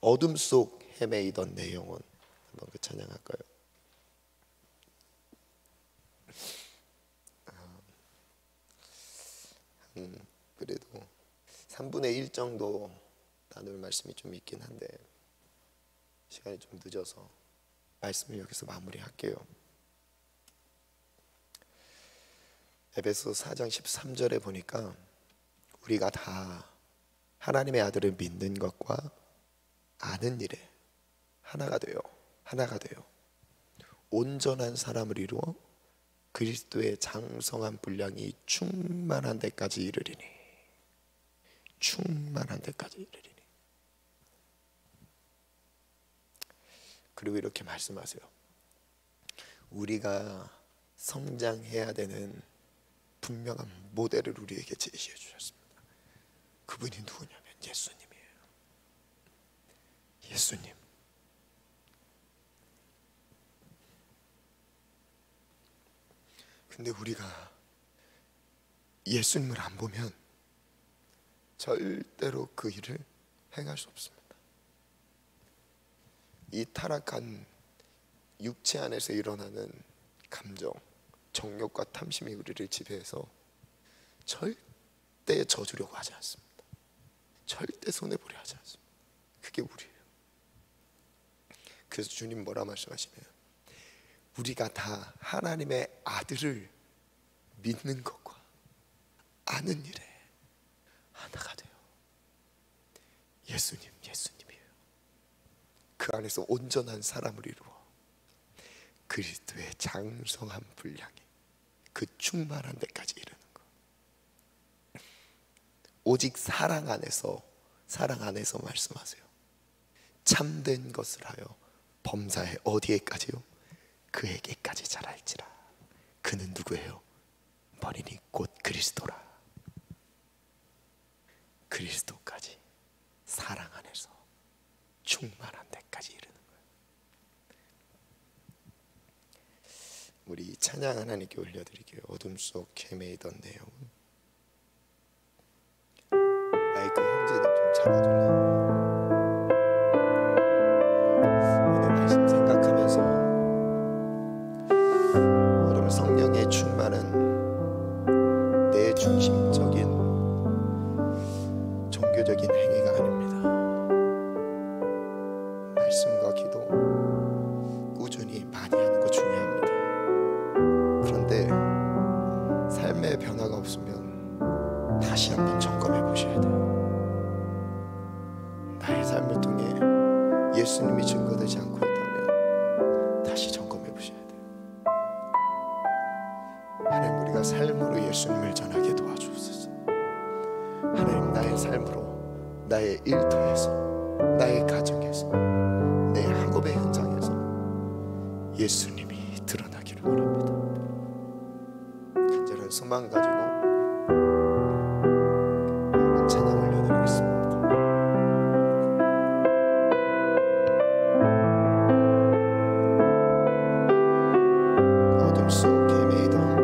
어둠 속 헤매이던 내 영혼, 한번 그 찬양할까요? 그래도 3분의 1 정도 나눌 말씀이 좀 있긴 한데 시간이 좀 늦어서 말씀을 여기서 마무리할게요. 에베소 4장 13절에 보니까 우리가 다 하나님의 아들을 믿는 것과 아는 일에 하나가 되어 온전한 사람을 이루어 그리스도의 장성한 분량이 충만한 데까지 이르리니. 충만한 데까지 이르리니. 그리고 이렇게 말씀하세요. 우리가 성장해야 되는 분명한 모델을 우리에게 제시해 주셨습니다. 그분이 누구냐면 예수님이에요. 예수님. 근데 우리가 예수님을 안 보면 절대로 그 일을 행할 수 없습니다. 이 타락한 육체 안에서 일어나는 감정, 정욕과 탐심이 우리를 지배해서 절대 저주려고 하지 않습니다. 절대 손해보려 하지 않습니다. 그게 우리예요. 그래서 주님 뭐라 말씀하시냐면 우리가 다 하나님의 아들을 믿는 것과 아는 일에 하나가 돼요. 예수님이에요. 그 안에서 온전한 사람을 이루어 그리스도의 장성한 분량에 그 충만한 데까지 이르는 것. 오직 사랑 안에서 말씀하세요. 참된 것을 하여 범사에 어디에까지요? 그에게까지 자랄지라. 그는 누구예요? 머리니 곧 그리스도라. 그리스도까지 사랑 안에서 충만한 데까지 이르는 거예요. 우리 찬양 하나님께 올려드릴게요. 어둠 속 헤매이던 내 영혼. 마이크 형제들 좀 잡아줄래? 오늘 말씀 생각하면서 여러분, 성령의 충만은 내 중심적인 종교적인 행위가 아닙니다. 말씀과 기도 꾸준히 많이 하는 거 중요합니다. 그런데 삶의 변화가 없으면 다시 한번 점검해 보셔야 돼요. 나의 삶을 통해 예수님이 증거되지 않고 있다면 다시 점검해 보셔야 돼요. 하나님, 우리가 삶으로 예수님을 전하게 도와주옵소서. 하나님, 나의 삶으로, 나의 일터에서, 나의 가정에서, 내 학업의 현장에서 예수님이 드러나기를 원합니다. 간절한 소망 가지고 한번 찬양 올려드리겠습니다. 어둠 속 헤매이던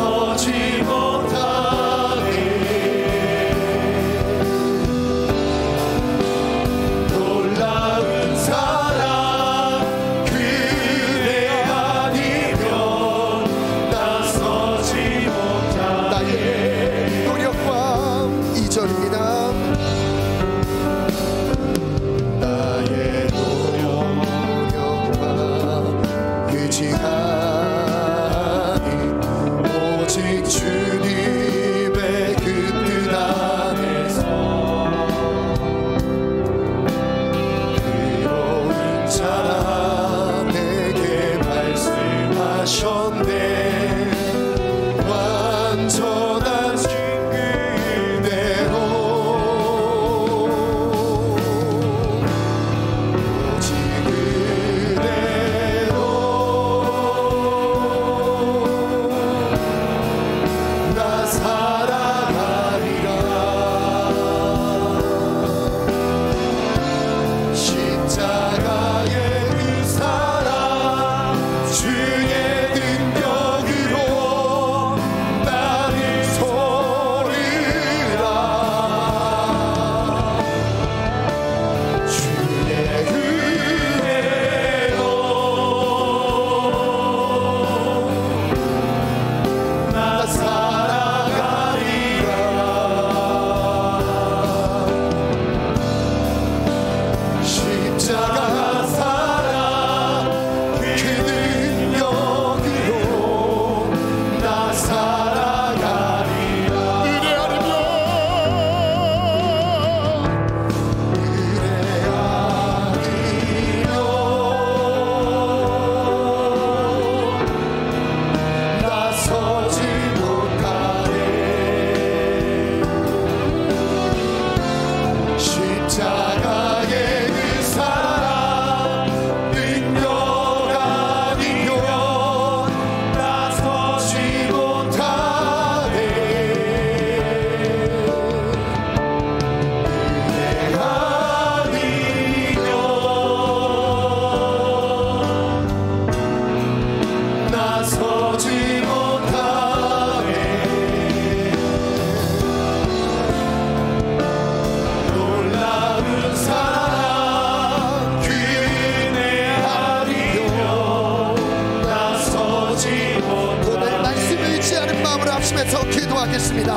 나서지 못하게 놀라운 사랑 그대 아니면 나서지 못하게. 나의 노력과 2절입니다. 나의 노력과 의지하니 오직 주님의 그 뜻 안에서 의로운 자라 내게 말씀하셨네. 완전한 그대로 오직 그대로 나 살아가리라. 십자가의 그 사랑 주의 능력으로 나를 소리라. 주의 은혜로 나 살아가리라. 십자가 사랑 그 능력으로 나 살아가리라. 은혜 아니면 나서지 못하네. 십자가의 그 사랑 능력 아니면 나서지 못하네. 은혜 아니면 나서지 못하네. 놀라운 사랑 그네 아니면 나서지 못하네. 오늘 말씀을 의지하는 마음으로 합심해서 기도하겠습니다.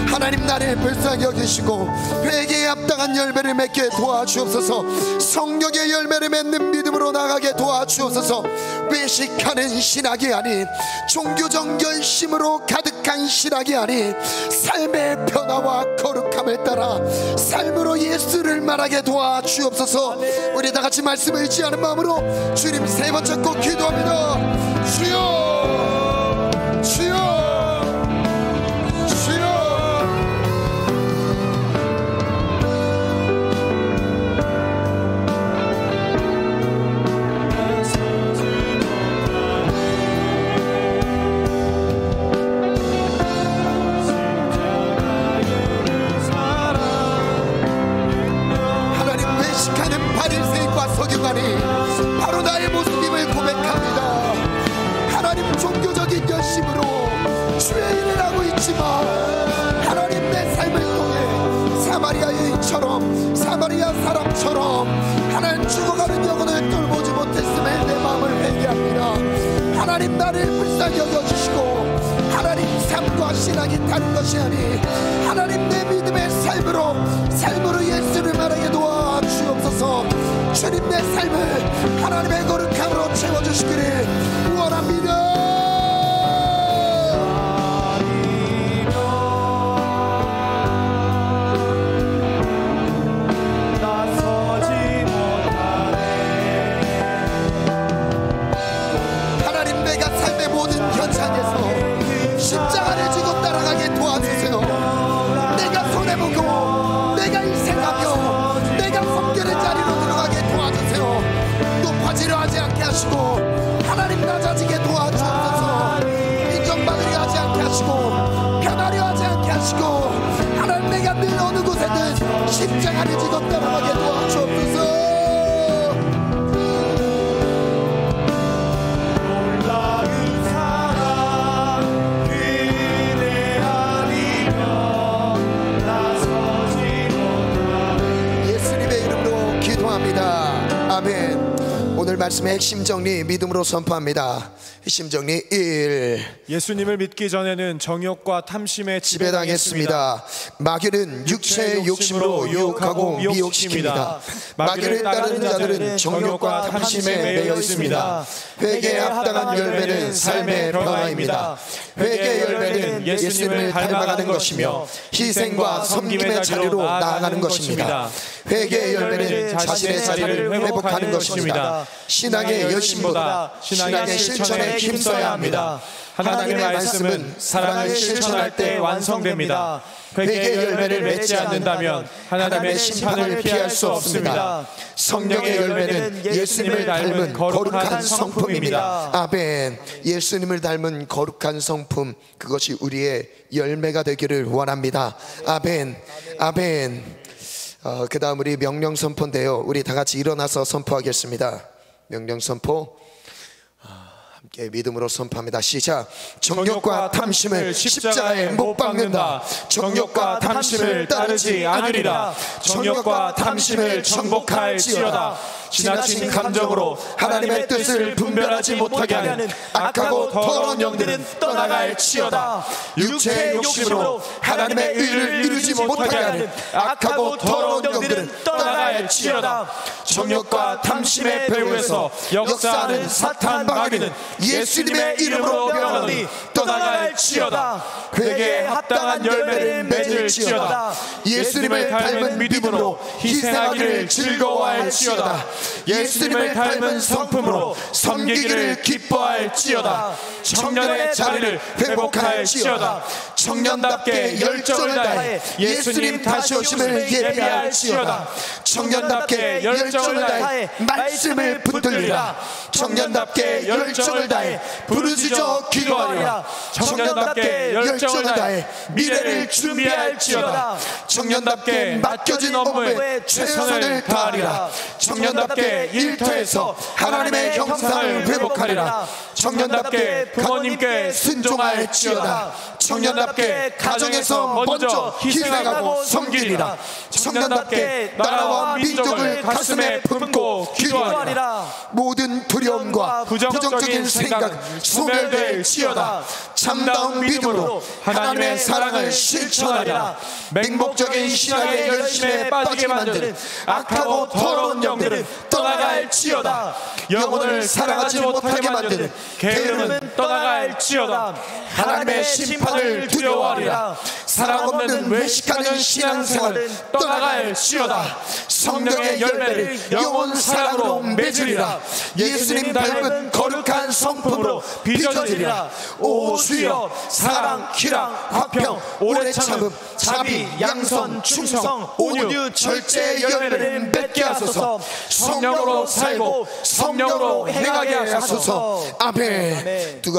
하나님 나를 불쌍히 여기시고 회개에 합당한 열매를 맺게 도와주옵소서. 성령의 열매를 맺는 믿음으로 나가게 도와주옵소서. 외식하는 신학이 아닌 종교적 열심으로 가득한 신학이 아닌 삶의 변화와 거룩함을 따라 삶으로 예수를 말하게 도와주옵소서. 우리 다같이 말씀을 의지하는 마음으로 주님 세 번 잡고 기도합니다. 주여 주여 주여. 하나님 외식하는 바리새인과 서기관이 바로 나의 모습임을 고백합니다. 하나님 종교적인 열심으로 주의 일을 하고 있지만 하나님 내 삶을 통해 사마리아 여인처럼 사마리아 사람처럼 하나님 죽어가는 영혼을 돌보지 못했음에 내 마음을 회개합니다. 하나님 나를 불쌍히 여겨주시고 하나님 삶과 신앙이 다른 것이 아니 하나님 내 믿음의 삶으로 예수를 말하게 도와주옵소서. 주님 내 삶을 하나님의 거룩함으로 채워주시기를 원합니다. 하나님 내가 삶의 모든 현장에서 십자가를 지고 따라가게 도와주세요. 내가 손해보고 내가 희생하며 내가 섬기는 자리로 들어가게 도와주세요. 높아지려 하지 않게 하시고 하나님 낮아지게 도와주옵소서. 인정받으려 하지 않게 하시고 변하려 하지 않게 하시고 하나님 내가 늘 어느 곳에든 십자가를 지고 따라가게 도와주옵소서. 놀라운 사랑 말씀의 핵심 정리 믿음으로 선포합니다. 핵심 정리 1. 예수님을 믿기 전에는 정욕과 탐심에 지배당했습니다. 마귀는 육체의 욕심으로 유혹하고 미혹시킵니다. 마귀를 따르는 자들은 정욕과 탐심에 매여 있습니다. 회개에 합당한 열매는 삶의 변화입니다. 회개의 열매는 예수님을 닮아가는 것이며 희생과 섬김의 자리로 나아가는 것입니다. 회개의 열매는 자신의 자리를 회복하는 것입니다. 신앙의 열심보다 신앙의 실천에 힘써야 합니다. 하나님의 말씀은 사랑을 실천할 때 완성됩니다. 회개의 열매를 맺지 않는다면 하나님의 심판을 피할 수 없습니다. 성령의 열매는 예수님을 닮은 거룩한 성품입니다. 아멘. 예수님을 닮은 거룩한 성품, 그것이 우리의 열매가 되기를 원합니다. 아멘. 아멘. 그 다음 우리 명령 선포인데요, 우리 다 같이 일어나서 선포하겠습니다. 명령 선포 함께 믿음으로 선포합니다. 시작. 정욕과 탐심을 십자가에 못 박는다. 정욕과 탐심을 따르지 않으리라. 정욕과 탐심을 정복할지어다. 지나친 감정으로 하나님의 뜻을 분별하지 못하게 하는 악하고 더러운 영들은 떠나갈지어다. 육체의 욕심으로 하나님의 의를 이루지 못하게 하는 악하고 더러운 영들은 떠나갈지어다. 정욕과 탐심의 배후에서 역사하는 사탄 마귀는 예수님의 이름으로 명하노니 떠나갈지어다. 회개에 합당한 열매를 맺을지어다. 예수님을 닮은 믿음으로 희생하기를 즐거워할지어다. 예수님을 닮은 성품으로 섬기기를 기뻐할지어다. 청년의 자리를 회복할지어다. 청년답게 열정을 다해 예수님 다시 오심을 예비할지어다. 청년답게 열정을 다해 말씀을 붙들리라. 청년답게 열정을 다해 부르짖어 기도하리라. 청년답게 열정을 다해 미래를 준비할지어다. 청년답게 맡겨진 업무에 최선을 다하리라. 청년답게 일터에서 하나님의 형상을 회복하리라. 청년답게 부모님께 순종할지어다. 청년답게 가정에서 먼저 희생하고 섬기리라. 청년답게 나라와 민족을 가슴에 품고 기도하리라. 모든 두려움과 부정적인 생각 소멸될지어다. 참다운 믿음으로 하나님의 사랑을 실천하리라. 맹목적인 신앙의 열심에 빠지게 만드는 악하고 더러운 영들은 떠나갈지어다. 영혼을 사랑하지 못하게 만드는 게으름은 떠나갈지어다. 하나님의 심판을 두려워하리라. 사랑 없는 외식하는 신앙생활은 떠나갈지어다. 성령의 열매를 영혼 사랑으로 맺으리라. 예수님 닮은 거룩한 성품으로 빚어지리라. 오 주여, 사랑, 희랑, 화평, 오래 참음, 자비, 양선, 충성, 온유, 절제의 열매를 맺게 하소서. 성령으로 살고 성령으로 행하게 하소서. 아멘. 두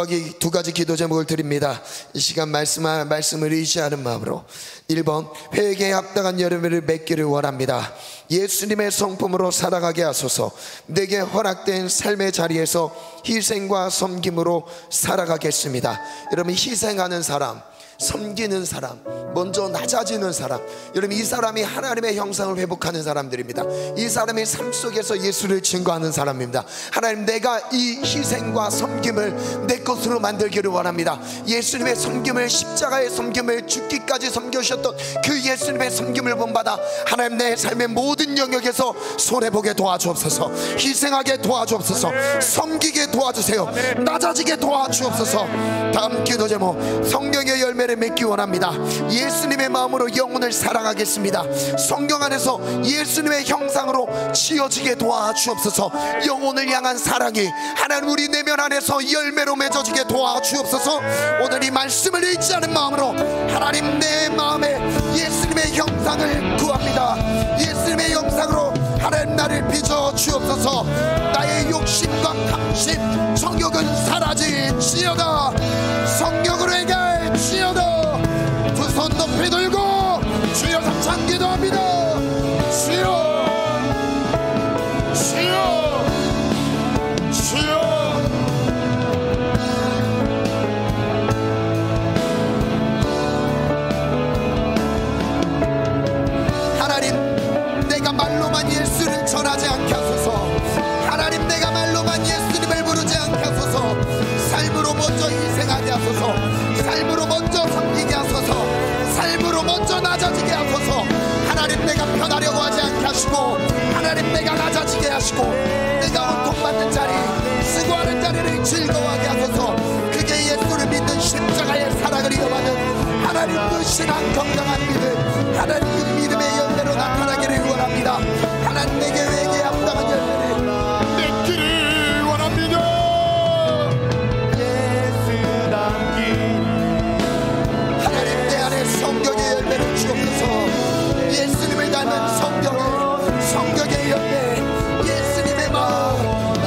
가지 기도 제목을 드립니다. 이 시간 말씀을 의지하는 마음으로 1번, 회개에 합당한 열매를 맺기를 원합니다. 예수님의 성품으로 살아가게 하소서. 내게 허락된 삶의 자리에서 희생과 섬김으로 살아가겠습니다. 여러분, 희생하는 사람, 섬기는 사람, 먼저 낮아지는 사람, 여러분 이 사람이 하나님의 형상을 회복하는 사람들입니다. 이 사람이 삶 속에서 예수를 증거하는 사람입니다. 하나님, 내가 이 희생과 섬김을 내 것으로 만들기를 원합니다. 예수님의 섬김을, 십자가의 섬김을, 죽기까지 섬겨주셨던 그 예수님의 섬김을 본받아 하나님, 내 삶의 모든 영역에서 손해보게 도와주옵소서. 희생하게 도와주옵소서. 섬기게 도와주세요. 낮아지게 도와주옵소서. 다음 기도 제목, 성령의 열매를 맺기 원합니다. 예수님의 마음으로 영혼을 사랑하겠습니다. 성령 안에서 예수님의 형상으로 지어지게 도와주옵소서. 영혼을 향한 사랑이 하나님 우리 내면 안에서 열매로 맺어지게 도와주옵소서. 오늘 이 말씀을 의지하는 마음으로 하나님, 내 마음에 예수님의 형상을 구합니다. 예수님의 형상으로 하나님 나를 빚어 주옵소서. 나의 욕심과 탐심, 정욕은 사라질지어다. 성령으로 행할지어다. 두 손 높이 들고 주여 삼창 기도합니다. 주여, 주여, 주여. 하나님, 내가 말로만 예수를 전하지 않게 하소서. 하나님, 내가 말로 하시고 내가 고통받는 자리, 수고하는 자리를 즐거워하게 하소서. 그게 예수를 믿는 십자가의 사랑을 이어받는 하나님 그 신앙 건강한 믿음, 하나님 그 믿음의 열매로 나타나기를 원합니다. 하나님 내게 회개에 합당한 열매를 맺기를 원합니다. 하나님 내 안에 성경의 열매를 주옵소서. 예수님을 닮은 성경의 열매, 예수님의 마음,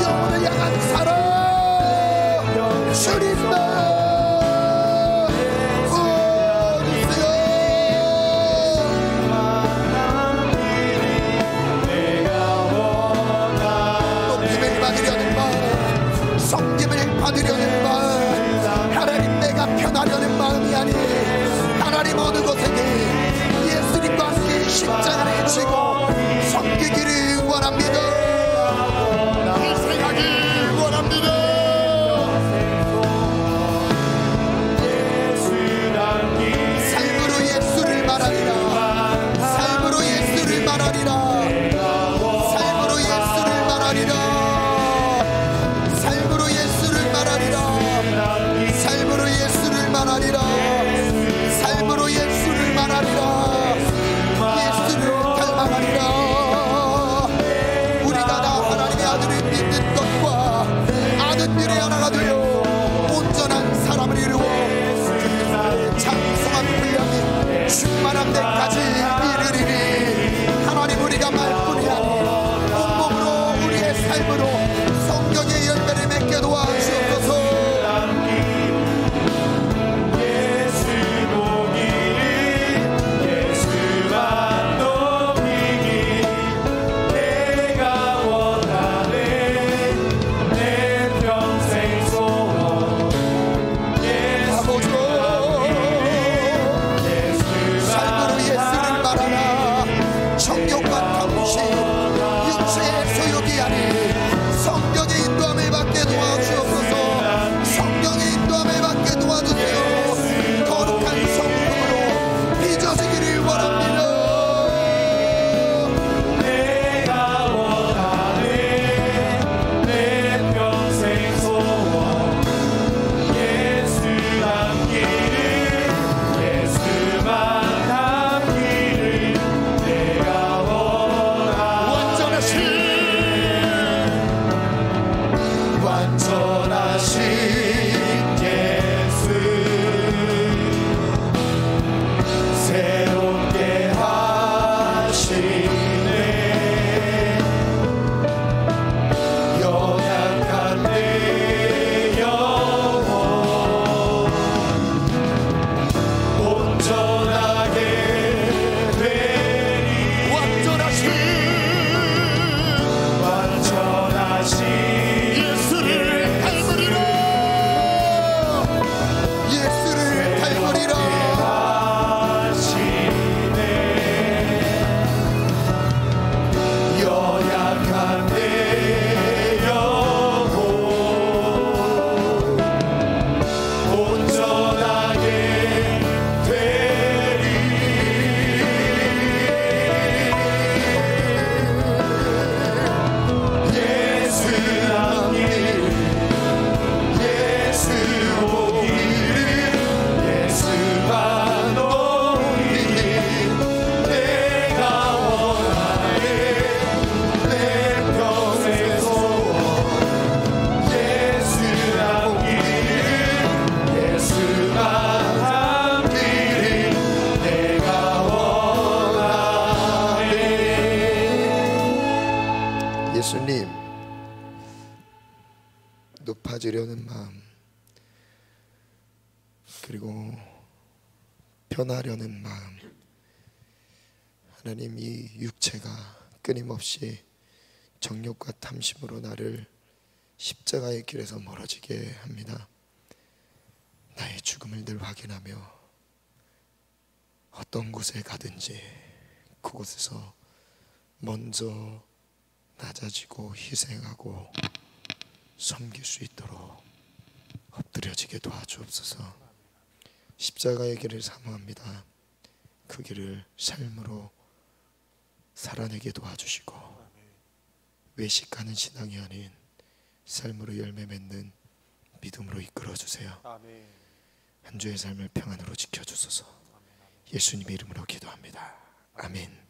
영혼을 향한 사랑, 주님만 받으려는 마음, 하나님 내가 편하려는 마음이 아니 하나님 어느 곳에게 예수님과 함께 십자가를 지고 섬기기를 원합니다. 희생하기 원합니다. 삶으로 예수를 말하리라. 삶으로 예수를 말하리라. 삶으로 예수를 말하리라. 삶으로 예수를 말하리라. 삶으로 예수를 말하리라. 삶으로 예수를 말하리라. 예수를 닮아가리라. 우리가 다 하나님의 아들을 믿는 것과 아는 일의 하나가 되어 온전한 사람을 이루어 장성한 분량이 충만한 데까지 이르리니 하나님 우리가 말뿐이 아니 온몸으로 우리의 삶으로 성경의 열매를 맺게 도와주옵소서. 예수님, 높아지려는 마음, 그리고 변하려는 마음, 하나님 이 육체가 끊임없이 정욕과 탐심으로 나를 십자가의 길에서 멀어지게 합니다. 나의 죽음을 늘 확인하며 어떤 곳에 가든지 그곳에서 먼저 낮아지고 희생하고 섬길 수 있도록 엎드려지게 도와주옵소서. 십자가의 길을 사모합니다. 그 길을 삶으로 살아내게 도와주시고 외식하는 신앙이 아닌 삶으로 열매 맺는 믿음으로 이끌어 주세요. 한 주의 삶을 평안으로 지켜주소서. 예수님의 이름으로 기도합니다. 아멘.